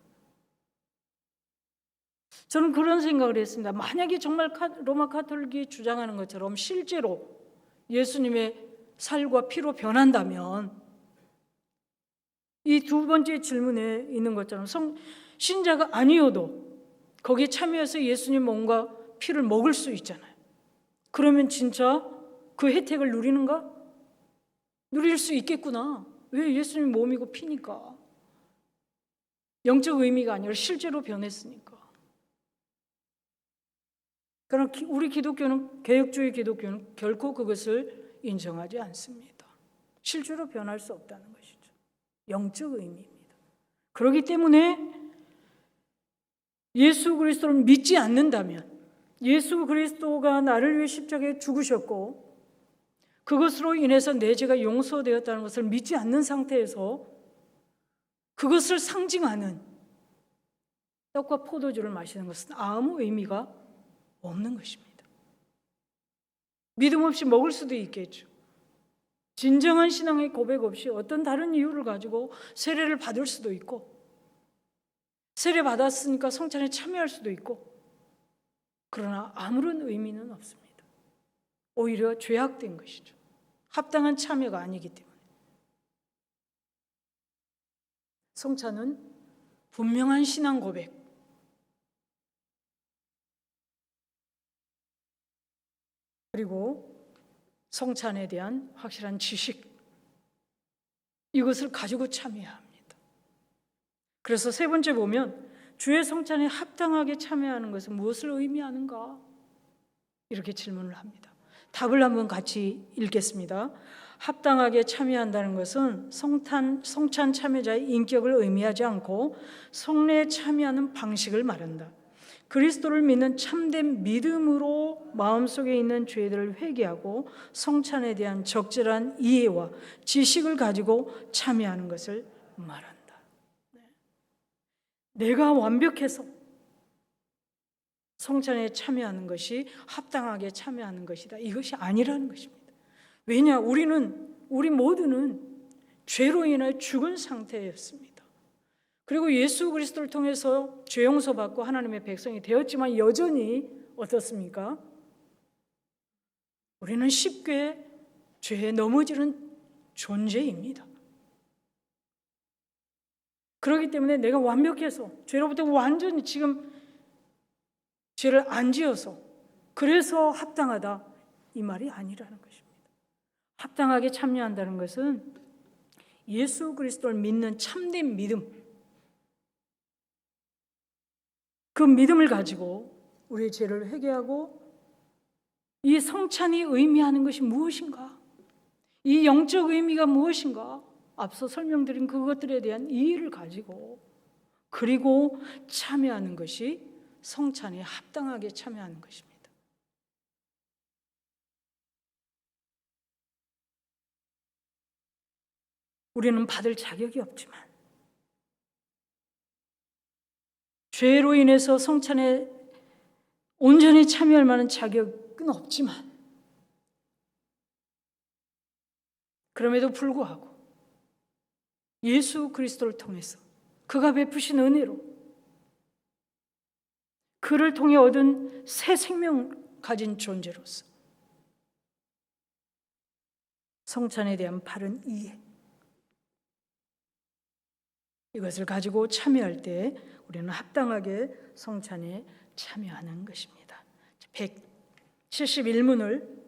저는 그런 생각을 했습니다. 만약에 정말 로마 카톨릭이 주장하는 것처럼 실제로 예수님의 살과 피로 변한다면 이 두 번째 질문에 있는 것처럼 신자가 아니어도 거기에 참여해서 예수님 몸과 피를 먹을 수 있잖아요. 그러면 진짜 그 혜택을 누리는가? 누릴 수 있겠구나. 왜? 예수님 몸이고 피니까. 영적 의미가 아니라 실제로 변했으니까. 그러나 우리 기독교는, 개혁주의 기독교는 결코 그것을 인정하지 않습니다. 실제로 변할 수 없다는 것이죠. 영적 의미입니다. 그렇기 때문에 예수 그리스도를 믿지 않는다면, 예수 그리스도가 나를 위해 십자가에 죽으셨고 그것으로 인해서 내 죄가 용서되었다는 것을 믿지 않는 상태에서 그것을 상징하는 떡과 포도주를 마시는 것은 아무 의미가 없는 것입니다. 믿음 없이 먹을 수도 있겠죠. 진정한 신앙의 고백 없이 어떤 다른 이유를 가지고 세례를 받을 수도 있고, 세례 받았으니까 성찬에 참여할 수도 있고, 그러나 아무런 의미는 없습니다. 오히려 죄악된 것이죠. 합당한 참여가 아니기 때문에. 성찬은 분명한 신앙 고백, 그리고 성찬에 대한 확실한 지식, 이것을 가지고 참여해야 합니다. 그래서 세 번째 보면 주의 성찬에 합당하게 참여하는 것은 무엇을 의미하는가? 이렇게 질문을 합니다. 답을 한번 같이 읽겠습니다. 합당하게 참여한다는 것은 성찬 참여자의 인격을 의미하지 않고 성례에 참여하는 방식을 말한다. 그리스도를 믿는 참된 믿음으로 마음속에 있는 죄들을 회개하고 성찬에 대한 적절한 이해와 지식을 가지고 참여하는 것을 말한다. 내가 완벽해서 성찬에 참여하는 것이 합당하게 참여하는 것이다, 이것이 아니라는 것입니다. 왜냐? 우리 모두는 죄로 인해 죽은 상태였습니다. 그리고 예수 그리스도를 통해서 죄 용서받고 하나님의 백성이 되었지만 여전히 어떻습니까? 우리는 쉽게 죄에 넘어지는 존재입니다. 그렇기 때문에 내가 완벽해서 죄로부터 완전히 지금 죄를 안 지어서 그래서 합당하다, 이 말이 아니라는 것입니다. 합당하게 참여한다는 것은 예수 그리스도를 믿는 참된 믿음, 그 믿음을 가지고 우리의 죄를 회개하고 이 성찬이 의미하는 것이 무엇인가, 이 영적 의미가 무엇인가, 앞서 설명드린 그것들에 대한 이해를 가지고 그리고 참여하는 것이 성찬에 합당하게 참여하는 것입니다. 우리는 받을 자격이 없지만, 죄로 인해서 성찬에 온전히 참여할 만한 자격은 없지만, 그럼에도 불구하고 예수 그리스도를 통해서 그가 베푸신 은혜로 그를 통해 얻은 새 생명을 가진 존재로서 성찬에 대한 바른 이해, 이것을 가지고 참여할 때 우리는 합당하게 성찬에 참여하는 것입니다. 171문을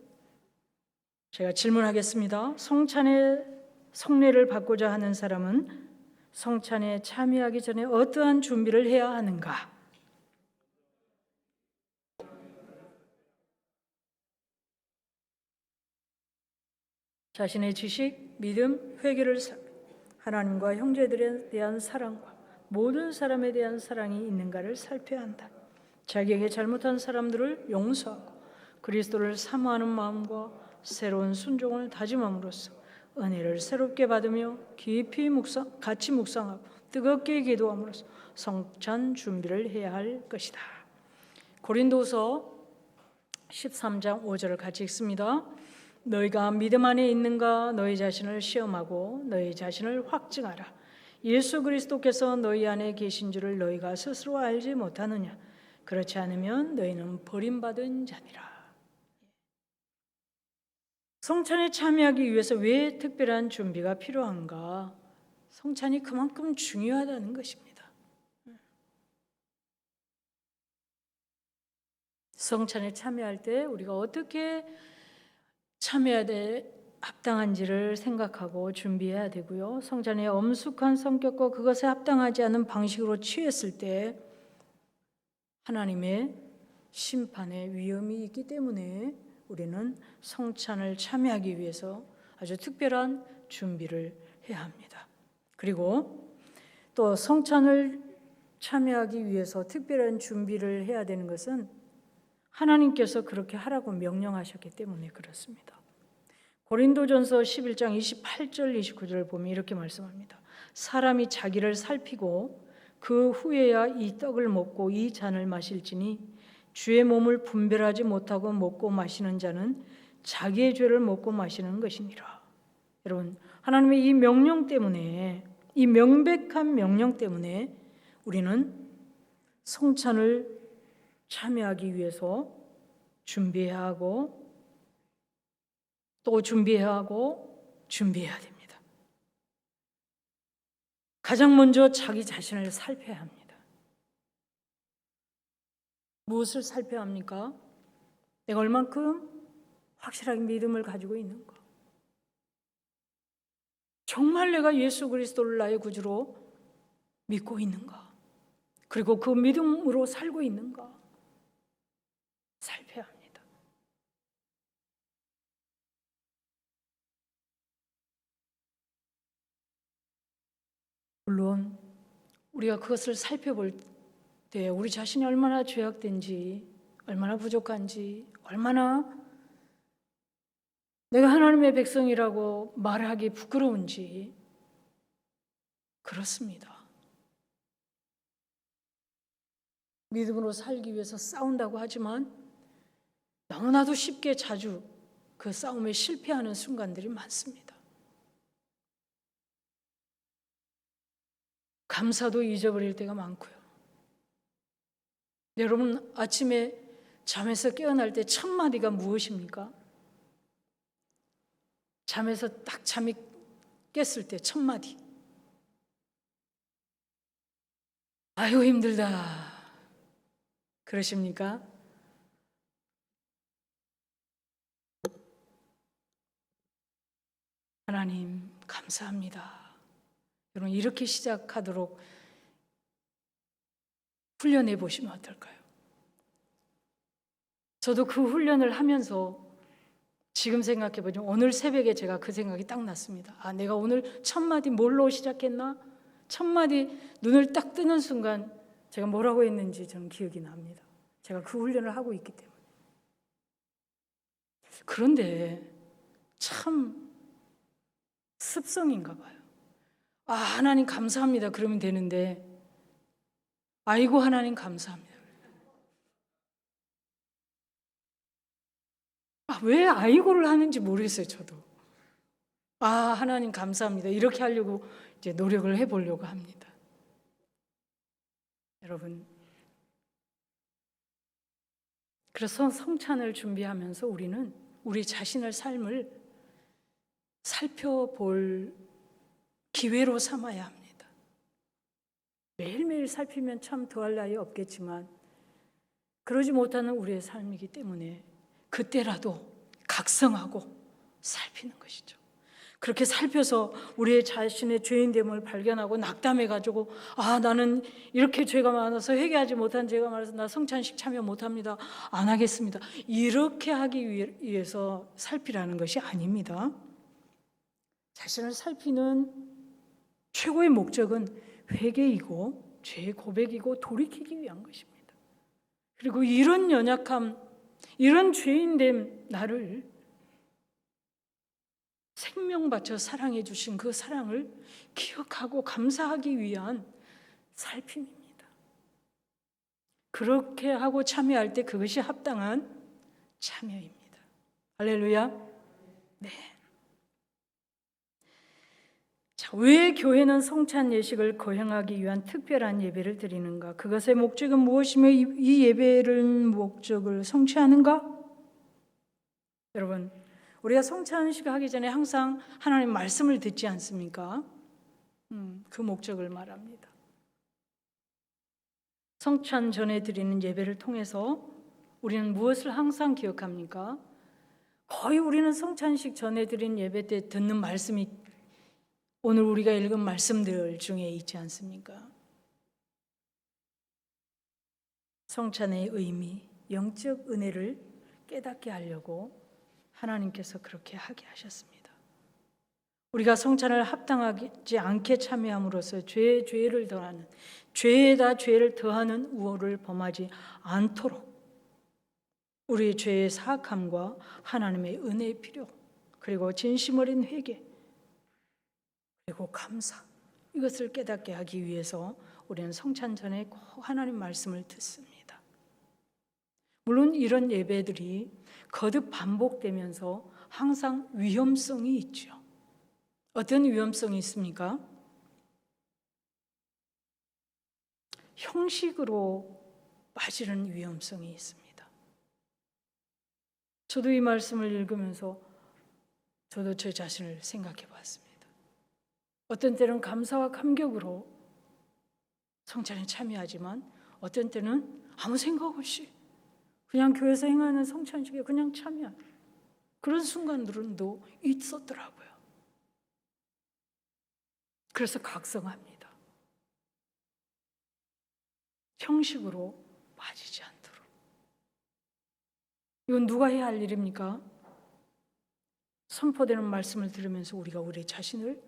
제가 질문하겠습니다. 성례를 받고자 하는 사람은 성찬에 참여하기 전에 어떠한 준비를 해야 하는가? 자신의 지식, 믿음, 회개를 하나님과 형제들에 대한 사랑과 모든 사람에 대한 사랑이 있는가를 살펴야 한다. 자기에게 잘못한 사람들을 용서하고 그리스도를 사모하는 마음과 새로운 순종을 다짐함으로써 은혜를 새롭게 받으며 깊이 같이 묵상하고 뜨겁게 기도함으로써 성찬 준비를 해야 할 것이다. 고린도서 13장 5절을 같이 읽습니다. 너희가 믿음 안에 있는가 너희 자신을 시험하고 너희 자신을 확증하라. 예수 그리스도께서 너희 안에 계신 줄을 너희가 스스로 알지 못하느냐? 그렇지 않으면 너희는 버림받은 자니라. 성찬에 참여하기 위해서 왜 특별한 준비가 필요한가? 성찬이 그만큼 중요하다는 것입니다. 성찬에 참여할 때 우리가 어떻게 참여해야 돼 합당한지를 생각하고 준비해야 되고요. 성찬의 엄숙한 성격과 그것에 합당하지 않은 방식으로 취했을 때 하나님의 심판의 위험이 있기 때문에 우리는 성찬을 참여하기 위해서 아주 특별한 준비를 해야 합니다. 그리고 또 성찬을 참여하기 위해서 특별한 준비를 해야 되는 것은 하나님께서 그렇게 하라고 명령하셨기 때문에 그렇습니다. 고린도전서 11장 28절 29절을 보면 이렇게 말씀합니다. 사람이 자기를 살피고 그 후에야 이 떡을 먹고 이 잔을 마실지니 주의 몸을 분별하지 못하고 먹고 마시는 자는 자기의 죄를 먹고 마시는 것이니라. 여러분, 하나님의 이 명령 때문에, 이 명백한 명령 때문에 우리는 성찬을 참여하기 위해서 준비해야 하고 또 준비해야 하고 준비해야 됩니다. 가장 먼저 자기 자신을 살펴야 합니다. 무엇을 살펴야 합니까? 내가 얼만큼 확실하게 믿음을 가지고 있는가? 정말 내가 예수 그리스도를 나의 구주로 믿고 있는가? 그리고 그 믿음으로 살고 있는가? 살펴야 합니다. 물론 우리가 그것을 살펴볼 때 우리 자신이 얼마나 죄악된지, 얼마나 부족한지, 얼마나 내가 하나님의 백성이라고 말하기 부끄러운지 그렇습니다. 믿음으로 살기 위해서 싸운다고 하지만 너무나도 쉽게 자주 그 싸움에 실패하는 순간들이 많습니다. 감사도 잊어버릴 때가 많고요. 여러분 아침에 잠에서 깨어날 때 첫 마디가 무엇입니까? 잠에서 딱 잠이 깼을 때 첫 마디. 아유 힘들다. 그러십니까? 하나님 감사합니다. 여러분 이렇게 시작하도록 훈련해 보시면 어떨까요? 저도 그 훈련을 하면서 지금 생각해 보면 오늘 새벽에 제가 그 생각이 딱 났습니다. 아, 내가 오늘 첫 마디 뭘로 시작했나? 첫 마디 눈을 딱 뜨는 순간 제가 뭐라고 했는지 저는 기억이 납니다. 제가 그 훈련을 하고 있기 때문에. 그런데 참 습성인가 봐요. 아, 하나님 감사합니다. 그러면 되는데 아이고 하나님 감사합니다. 아, 왜 아이고를 하는지 모르겠어요, 저도. 아, 하나님 감사합니다. 이렇게 하려고 이제 노력을 해보려고 합니다. 여러분, 그래서 성찬을 준비하면서 우리는 우리 자신의 삶을 살펴볼 기회로 삼아야 합니다. 매일매일 살피면 참 더할 나위 없겠지만 그러지 못하는 우리의 삶이기 때문에 그때라도 각성하고 살피는 것이죠. 그렇게 살펴서 우리의 자신의 죄인됨을 발견하고 낙담해가지고 아 나는 이렇게 죄가 많아서 회개하지 못한 죄가 많아서 나 성찬식 참여 못합니다. 안 하겠습니다. 이렇게 하기 위해서 살피라는 것이 아닙니다. 자신을 살피는 최고의 목적은 회개이고 죄 고백이고 돌이키기 위한 것입니다. 그리고 이런 연약함, 이런 죄인됨 나를 생명 바쳐 사랑해 주신 그 사랑을 기억하고 감사하기 위한 살핌입니다. 그렇게 하고 참여할 때 그것이 합당한 참여입니다. 할렐루야. 네. 자, 왜 교회는 성찬 예식을 거행하기 위한 특별한 예배를 드리는가? 그것의 목적은 무엇이며 이 예배를 목적을 성취하는가? 여러분, 우리가 성찬식 하기 전에 항상 하나님 말씀을 듣지 않습니까? 그 목적을 말합니다. 성찬 전에 드리는 예배를 통해서 우리는 무엇을 항상 기억합니까? 거의 우리는 성찬식 전에 드린 예배 때 듣는 말씀이 오늘 우리가 읽은 말씀들 중에 있지 않습니까? 성찬의 의미, 영적 은혜를 깨닫게 하려고 하나님께서 그렇게 하게 하셨습니다. 우리가 성찬을 합당하지 않게 참여함으로써 죄에 죄를 더하는, 죄에다 죄를 더하는 우월을 범하지 않도록 우리의 죄의 사악함과 하나님의 은혜의 필요, 그리고 진심 어린 회개, 그리고 감사, 이것을 깨닫게 하기 위해서 우리는 성찬 전에 꼭 하나님 말씀을 듣습니다. 물론 이런 예배들이 거듭 반복되면서 항상 위험성이 있죠. 어떤 위험성이 있습니까? 형식으로 빠지는 위험성이 있습니다. 저도 이 말씀을 읽으면서 저도 제 자신을 생각해 봤습니다. 어떤 때는 감사와 감격으로 성찬에 참여하지만 어떤 때는 아무 생각 없이 그냥 교회에서 행하는 성찬식에 그냥 참여하는 그런 순간들도 있었더라고요. 그래서 각성합니다. 형식으로 빠지지 않도록. 이건 누가 해야 할 일입니까? 선포되는 말씀을 들으면서 우리가 우리 자신을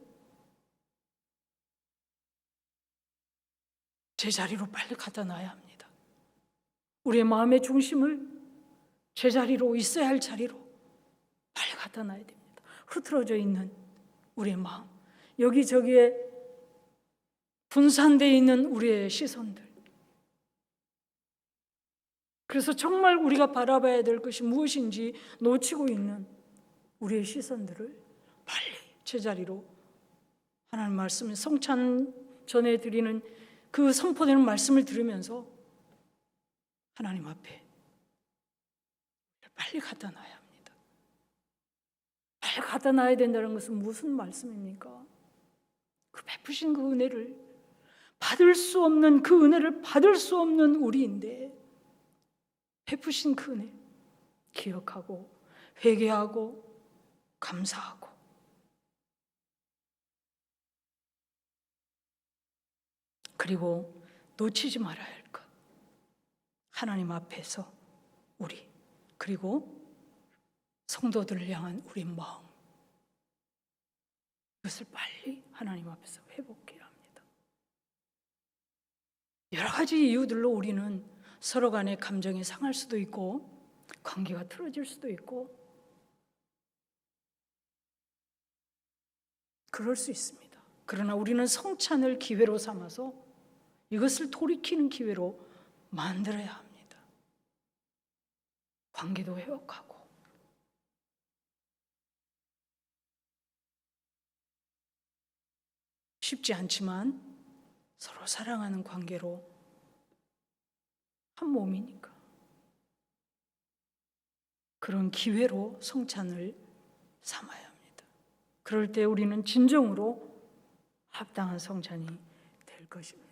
제자리로 빨리 갖다 놔야 합니다. 우리의 마음의 중심을 제자리로, 있어야 할 자리로 빨리 갖다 놔야 됩니다. 흐트러져 있는 우리의 마음, 여기저기에 분산되어 있는 우리의 시선들. 그래서 정말 우리가 바라봐야 될 것이 무엇인지 놓치고 있는 우리의 시선들을 빨리 제자리로 하나님 말씀을 성찬 전에 드리는 그 선포되는 말씀을 들으면서 하나님 앞에 빨리 갖다 놔야 합니다. 빨리 갖다 놔야 된다는 것은 무슨 말씀입니까? 그 베푸신 그 은혜를 받을 수 없는, 그 은혜를 받을 수 없는 우리인데 베푸신 그 은혜 기억하고 회개하고 감사하고, 그리고 놓치지 말아야 할 것, 하나님 앞에서 우리, 그리고 성도들을 향한 우리 마음, 그것을 빨리 하나님 앞에서 회복해야 합니다. 여러 가지 이유들로 우리는 서로 간의 감정이 상할 수도 있고 관계가 틀어질 수도 있고 그럴 수 있습니다. 그러나 우리는 성찬을 기회로 삼아서 이것을 돌이키는 기회로 만들어야 합니다. 관계도 회복하고 쉽지 않지만 서로 사랑하는 관계로 한 몸이니까 그런 기회로 성찬을 삼아야 합니다. 그럴 때 우리는 진정으로 합당한 성찬이 될 것입니다.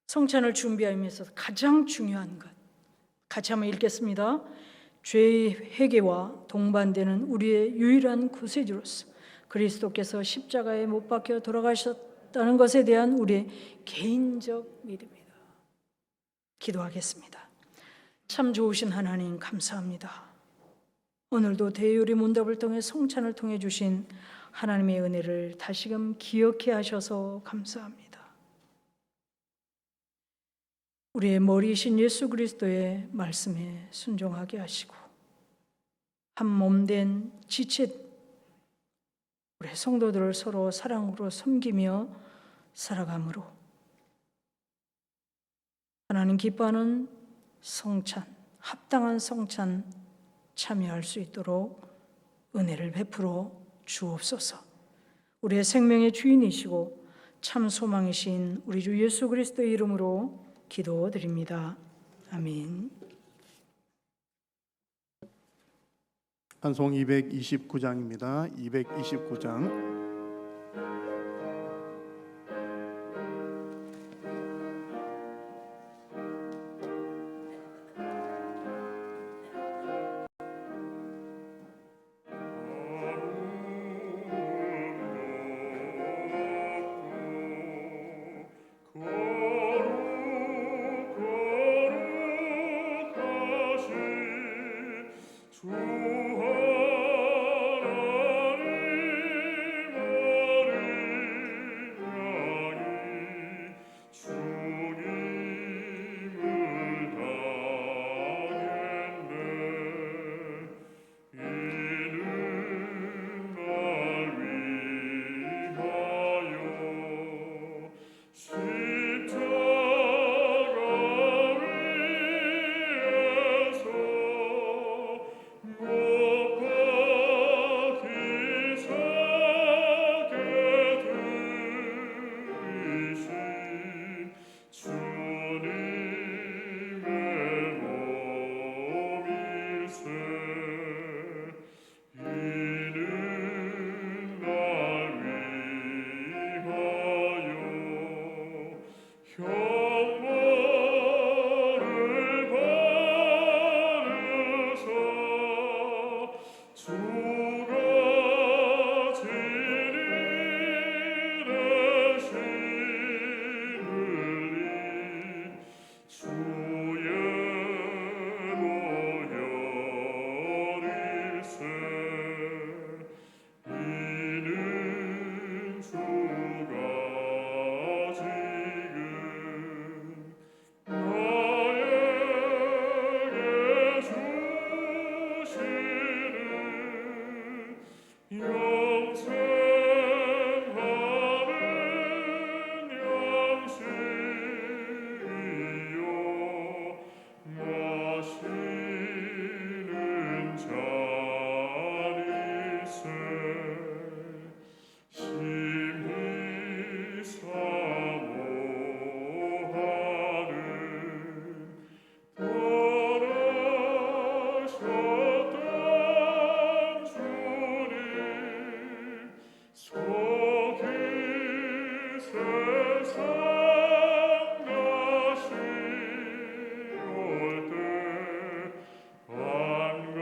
성찬을 준비하면서 가장 중요한 것, 같이 한번 읽겠습니다. 죄의 회개와 동반되는 우리의 유일한 구세주로서 그리스도께서 십자가에 못 박혀 돌아가셨다는 것에 대한 우리의 개인적 믿음입니다. 기도하겠습니다. 참 좋으신 하나님 감사합니다. 오늘도 대요리 문답을 통해 성찬을 통해 주신 하나님의 은혜를 다시금 기억해 하셔서 감사합니다. 우리의 머리이신 예수 그리스도의 말씀에 순종하게 하시고 한 몸된 지체 우리 성도들을 서로 사랑으로 섬기며 살아감으로 하나님 기뻐하는 성찬, 합당한 성찬 참여할 수 있도록 은혜를 베풀어 주옵소서. 우리의 생명의 주인이시고 참 소망이신 우리 주 예수 그리스도의 이름으로 기도드립니다. 아멘. 찬송 229장입니다. 229장. 주 하나님 형벌을 받으사 주가 진리 되시느니 주의 노열일세 이는 주가 지금 나에게 주시는 영생하는 양식이요 마시는 잔일세 심히 사모하는 떠나셨던 주님 속이 세상 다시 올때 반가이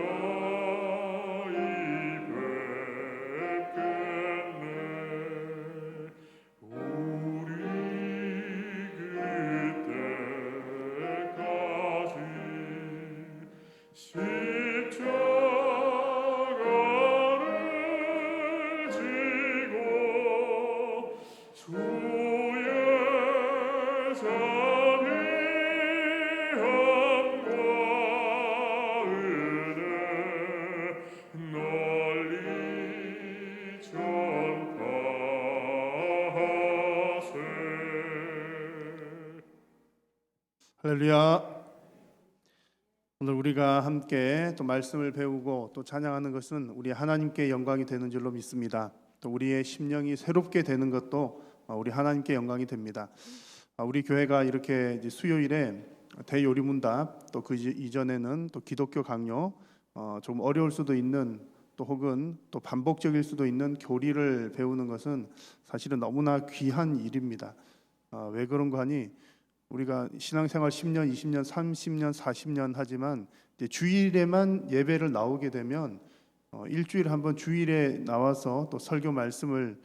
뵙겠네 우리 그때까지 십자가를 지고 주의 자비함과 은혜 널리 전파하세. 할렐루야. 오늘 우리가 함께 또 말씀을 배우고 또 찬양하는 것은 우리 하나님께 영광이 되는 줄로 믿습니다. 또 우리의 심령이 새롭게 되는 것도 우리 하나님께 영광이 됩니다. 우리 교회가 이렇게 이제 수요일에 대요리문답 또 그 이전에는 또 기독교 강요 좀 어려울 수도 있는 또 혹은 또 반복적일 수도 있는 교리를 배우는 것은 사실은 너무나 귀한 일입니다. 왜 그런가 하니 우리가 신앙생활 10년, 20년, 30년, 40년 하지만 이제 주일에만 예배를 나오게 되면 일주일에 한번 주일에 나와서 또 설교 말씀을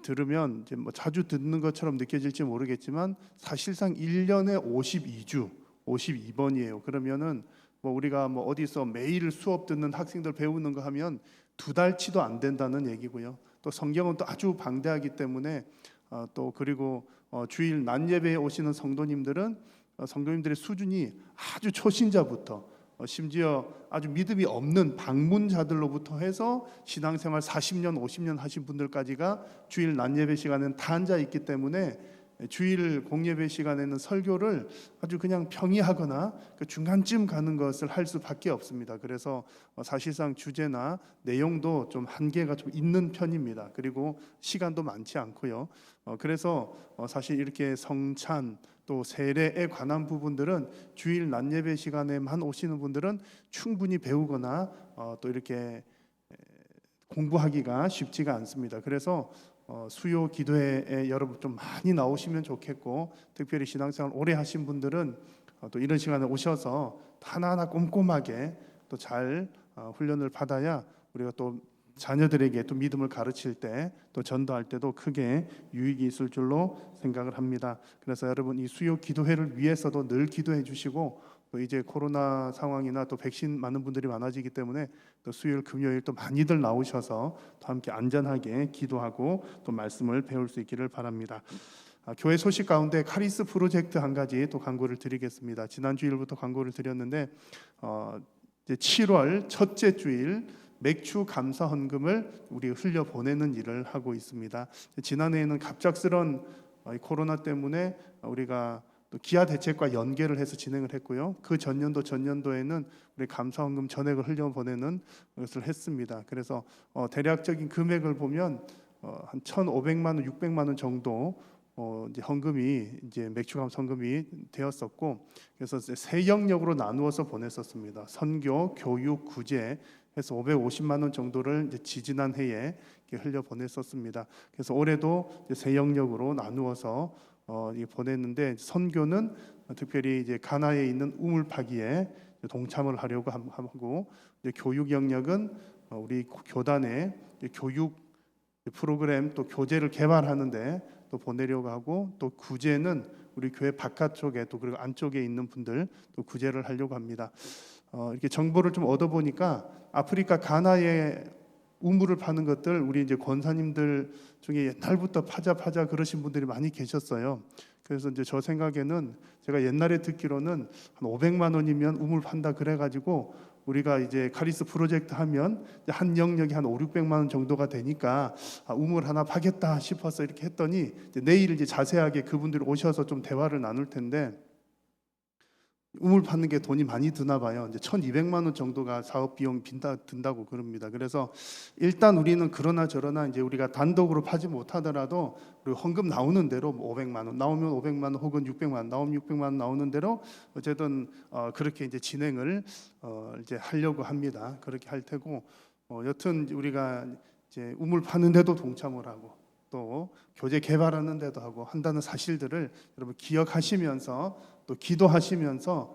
들으면 이제 뭐 자주 듣는 것처럼 느껴질지 모르겠지만 사실상 1년에 52주, 52번이에요. 그러면은 뭐 우리가 뭐 어디서 매일 수업 듣는 학생들 배우는 거 하면 2달치도 안 된다는 얘기고요. 또 성경은 또 아주 방대하기 때문에 또 그리고 주일 낮 예배에 오시는 성도님들은 성도님들의 수준이 아주 초신자부터 심지어 아주 믿음이 없는 방문자들로부터 해서 신앙생활 40년, 50년 하신 분들까지가 주일 낮 예배 시간에는 다 앉아 있기 때문에 주일 공예배 시간에는 설교를 아주 그냥 평이하거나 그 중간쯤 가는 것을 할 수밖에 없습니다. 그래서 사실상 주제나 내용도 좀 한계가 좀 있는 편입니다. 그리고 시간도 많지 않고요. 그래서 사실 이렇게 성찬 또 세례에 관한 부분들은 주일 낮 예배 시간에만 오시는 분들은 충분히 배우거나 또 이렇게 공부하기가 쉽지가 않습니다. 그래서 수요 기도회에 여러분 좀 많이 나오시면 좋겠고, 특별히 신앙생활 오래 하신 분들은 또 이런 시간에 오셔서 하나하나 꼼꼼하게 또 잘 훈련을 받아야 우리가 또 자녀들에게 또 믿음을 가르칠 때 또 전도할 때도 크게 유익이 있을 줄로 생각을 합니다. 그래서 여러분 이 수요 기도회를 위해서도 늘 기도해 주시고, 또 이제 코로나 상황이나 또 백신 많은 분들이 많아지기 때문에 또 수요일 금요일 또 많이들 나오셔서 또 함께 안전하게 기도하고 또 말씀을 배울 수 있기를 바랍니다. 교회 소식 가운데 카리스 프로젝트 한 가지 또 광고를 드리겠습니다. 지난 주일부터 광고를 드렸는데 이제 7월 첫째 주일 맥주 감사 헌금을 우리 흘려 보내는 일을 하고 있습니다. 지난해에는 갑작스런 코로나 때문에 우리가 또 기아 대책과 연계를 해서 진행을 했고요. 그 전년도에는 우리 감사 헌금 전액을 흘려 보내는 것을 했습니다. 그래서 대략적인 금액을 보면 한 1,500만 원, 600만 원 정도 이제 헌금이 이제 맥주 감사 헌금이 되었었고, 그래서 세 영역으로 나누어서 보냈었습니다. 선교, 교육, 구제 해서 550만 원 정도를 이제 지지난 해에 흘려 보냈었습니다. 그래서 올해도 세 영역으로 나누어서 보냈는데 선교는 특별히 이제 가나에 있는 우물 파기에 동참을 하려고 하고 이제 교육 영역은 우리 교단의 교육 프로그램 또 교재를 개발하는데 또 보내려고 하고 또 구제는 우리 교회 바깥쪽에 또 그리고 안쪽에 있는 분들 또 구제를 하려고 합니다. 이렇게 정보를 좀 얻어보니까 아프리카 가나에 우물을 파는 것들 우리 이제 권사님들 중에 옛날부터 파자 그러신 분들이 많이 계셨어요. 그래서 이제 저 생각에는 제가 옛날에 듣기로는 한 500만 원이면 우물 판다 그래가지고 우리가 이제 카리스 프로젝트 하면 한 영역이 한 500~600만 원 정도가 되니까 우물 하나 파겠다 싶어서 이렇게 했더니 이제 내일 이제 자세하게 그분들이 오셔서 좀 대화를 나눌 텐데 우물 파는 게 돈이 많이 드나 봐요. 이제 1,200만 원 정도가 사업 비용 든다고 그럽니다. 그래서 일단 우리는 그러나 저러나 이제 우리가 단독으로 파지 못하더라도 우리 헌금 나오는 대로 500만 원 나오면 500만 원 혹은 600만 원 나오면 600만 원 나오는 대로 어쨌든 그렇게 이제 진행을 이제 하려고 합니다. 그렇게 할 테고 여튼 우리가 이제 우물 파는 데도 동참을 하고 또 교재 개발하는 데도 하고 한다는 사실들을 여러분 기억하시면서 또 기도하시면서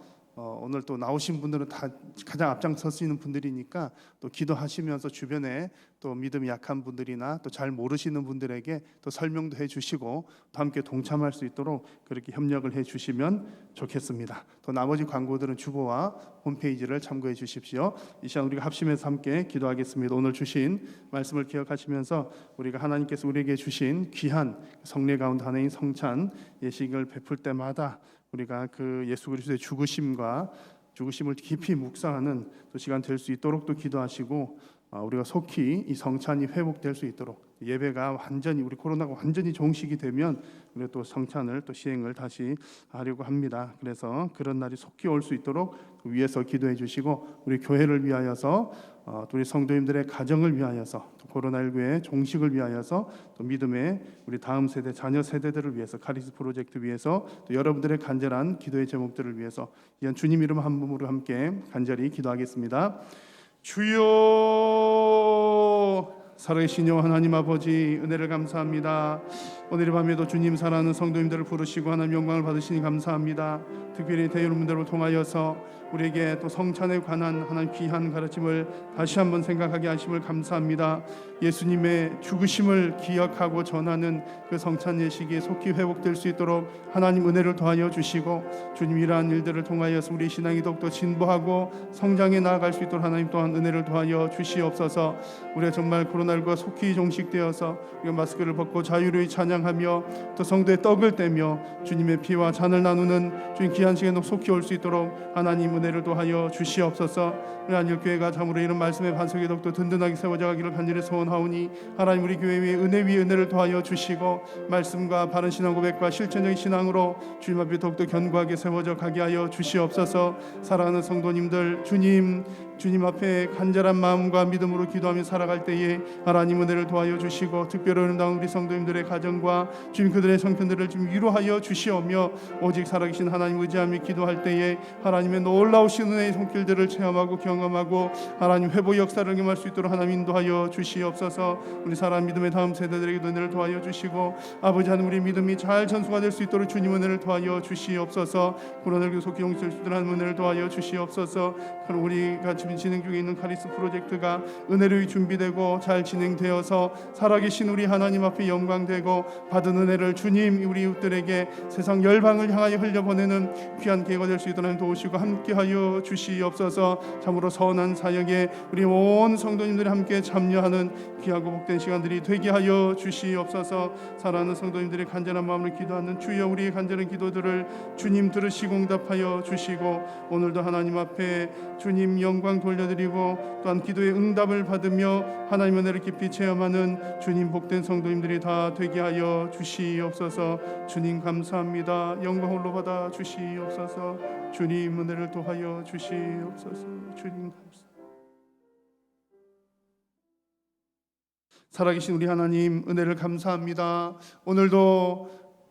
오늘 또 나오신 분들은 다 가장 앞장서시는 분들이니까 또 기도하시면서 주변에 또 믿음이 약한 분들이나 또 잘 모르시는 분들에게 또 설명도 해주시고 또 함께 동참할 수 있도록 그렇게 협력을 해주시면 좋겠습니다. 또 나머지 광고들은 주보와 홈페이지를 참고해 주십시오. 이 시간 우리가 합심해서 함께 기도하겠습니다. 오늘 주신 말씀을 기억하시면서 우리가 하나님께서 우리에게 주신 귀한 성례 가운데 하나인 성찬 예식을 베풀 때마다 우리가 그 예수 그리스도의 죽으심을 깊이 묵상하는 또 시간 될 수 있도록 또 기도하시고 우리가 속히 이 성찬이 회복될 수 있도록 예배가 완전히 우리 코로나가 완전히 종식이 되면 우리가 또 성찬을 또 시행을 다시 하려고 합니다. 그래서 그런 날이 속히 올 수 있도록 위에서 기도해 주시고 우리 교회를 위하여서 또 우리 성도님들의 가정을 위하여서 또 코로나19의 종식을 위하여서 또 믿음의 우리 다음 세대 자녀 세대들을 위해서 카리스 프로젝트 위해서 또 여러분들의 간절한 기도의 제목들을 위해서 이한 주님 이름 한 몸으로 함께 간절히 기도하겠습니다. 주여 살아계신 여호와 하나님 아버지 은혜를 감사합니다. 오늘 밤에도 주님 사랑하는 성도님들을 부르시고 하나님 영광을 받으시니 감사합니다. 특별히 대여러분들을 통하여서 우리에게 또 성찬에 관한 하나님 귀한 가르침을 다시 한번 생각하게 하심을 감사합니다. 예수님의 죽으심을 기억하고 전하는 그 성찬 예식이 속히 회복될 수 있도록 하나님 은혜를 더하여 주시고 주님 이러한 일들을 통하여서 우리 신앙이 더욱더 진보하고 성장해 나아갈 수 있도록 하나님 또한 은혜를 더하여 주시옵소서. 우리가 정말 코로나19가 속히 종식되어서 우리가 마스크를 벗고 자유로이 찬양하며 또 성도의 떡을 떼며 주님의 피와 잔을 나누는 주님 귀한 시간에 속히 올 수 있도록 하나님 은혜를 더하여 주시옵소서. 우리 한일교회가 참으로 이런 말씀의 반석이 더욱더 든든하게 세워져 가기를 간절히 소원하오니 하나님 우리 교회 위에 은혜 위에 은혜를 더하여 주시고 말씀과 바른 신앙 고백과 실천적인 신앙으로 주님 앞에 더욱더 견고하게 세워져 가게 하여 주시옵소서. 사랑하는 성도님들 주님 앞에 간절한 마음과 믿음으로 기도하며 살아갈 때에 하나님 은혜를 도와여 주시고 특별히 아름다운 우리 성도님들의 가정과 주님 그들의 성편들을 좀 위로하여 주시오며 오직 살아계신 하나님 의지하며 기도할 때에 하나님의 놀라우신 은혜의 손길들을 체험하고 경험하고 하나님 회복 역사를 경험할 수 있도록 하나님 인도하여 주시옵소서. 우리 사람 믿음의 다음 세대들에게 은혜를 도와여 주시고 아버지 하나님 우리 믿음이 잘 전수가 될 수 있도록 주님 은혜를 도와여 주시옵소서. 코로나19 속히 용서할 수 있도록 하나님 은혜를 도와여 주시옵소서. 그럼 우리가 지금 진행 중에 있는 카리스 프로젝트가 은혜로 준비되고 잘 진행되어서 살아계신 우리 하나님 앞에 영광되고 받은 은혜를 주님 우리 이웃들에게 세상 열방을 향하여 흘려보내는 귀한 기회가 될 수 있도록 도우시고 함께하여 주시옵소서. 참으로 선한 사역에 우리 온 성도님들이 함께 참여하는 귀하고 복된 시간들이 되게 하여 주시옵소서. 사랑하는 성도님들의 간절한 마음을 기도하는 주여 우리의 간절한 기도들을 주님 들으시고 응답하여 주시고 오늘도 하나님 앞에 주님 영광 돌려드리고 또한 기도의 응답을 받으며 하나님의 은혜를 깊이 체험하는 주님 복된 성도님들이 다 되게 하여 주시옵소서. 주님 감사합니다. 영광 홀로 받아 주시옵소서. 주님 은혜를 도하여 주시옵소서. 주님 감사합니다. 살아계신 우리 하나님 은혜를 감사합니다. 오늘도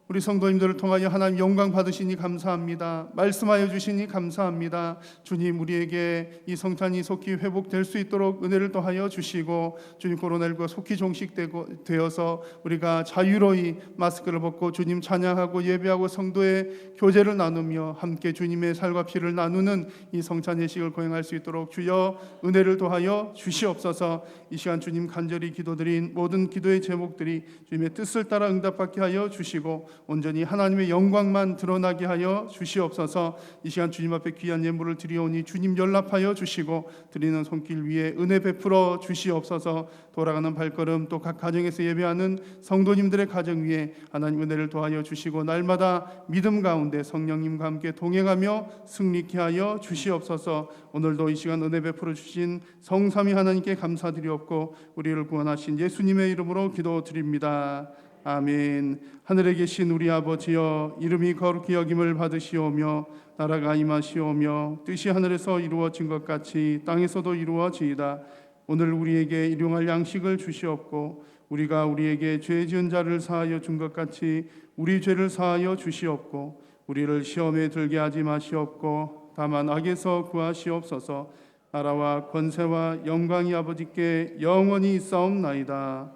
우리 성도님들을 통하여 하나님 영광 받으시니 감사합니다. 말씀하여 주시니 감사합니다. 주님, 우리에게 이 성탄이 속히 회복될 수 있도록 은혜를 더하여 주시고, 주님, 코로나19가 속히 종식되어서 우리가 자유로이 마스크를 벗고 주님 찬양하고 예배하고 성도의 교제를 나누며 함께 주님의 살과 피를 나누는 이 성찬 예식을 거행할 수 있도록 주여 은혜를 더하여 주시옵소서. 이 시간 주님 간절히 기도드린 모든 기도의 제목들이 주님의 뜻을 따라 응답받게 하여 주시고 온전히 하나님의 영광만 드러나게 하여 주시옵소서. 이 시간 주님 앞에 귀한 예물을 드리오니 주님 연락하여 주시고 드리는 손길 위에 은혜 베풀어 주시옵소서. 돌아가는 발걸음 또 각 가정에서 예배하는 성도님들의 가정 위에 하나님 은혜를 더하여 주시고 날마다 믿음 가운데 성령님과 함께 동행하며 승리케 하여 주시옵소서. 오늘도 이 시간 은혜 베풀어 주신 성삼위 하나님께 감사드리옵고 우리를 구원하신 예수님의 이름으로 기도드립니다. 아멘. 하늘에 계신 우리 아버지여, 이름이 거룩히 여김을 받으시오며 나라가 임하시오며 뜻이 하늘에서 이루어진 것 같이 땅에서도 이루어지이다. 오늘 우리에게 일용할 양식을 주시옵고 우리가 우리에게 죄 지은 자를 사하여 준 것 같이 우리 죄를 사하여 주시옵고 우리를 시험에 들게 하지 마시옵고 다만 악에서 구하시옵소서. 나라와 권세와 영광이 아버지께 영원히 있사옵나이다.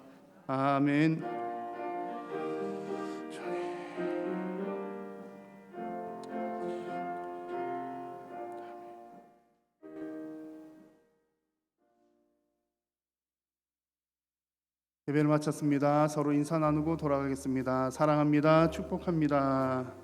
아멘. 예배를 마쳤습니다. 서로 인사 나누고 돌아가겠습니다. 사랑합니다. 축복합니다.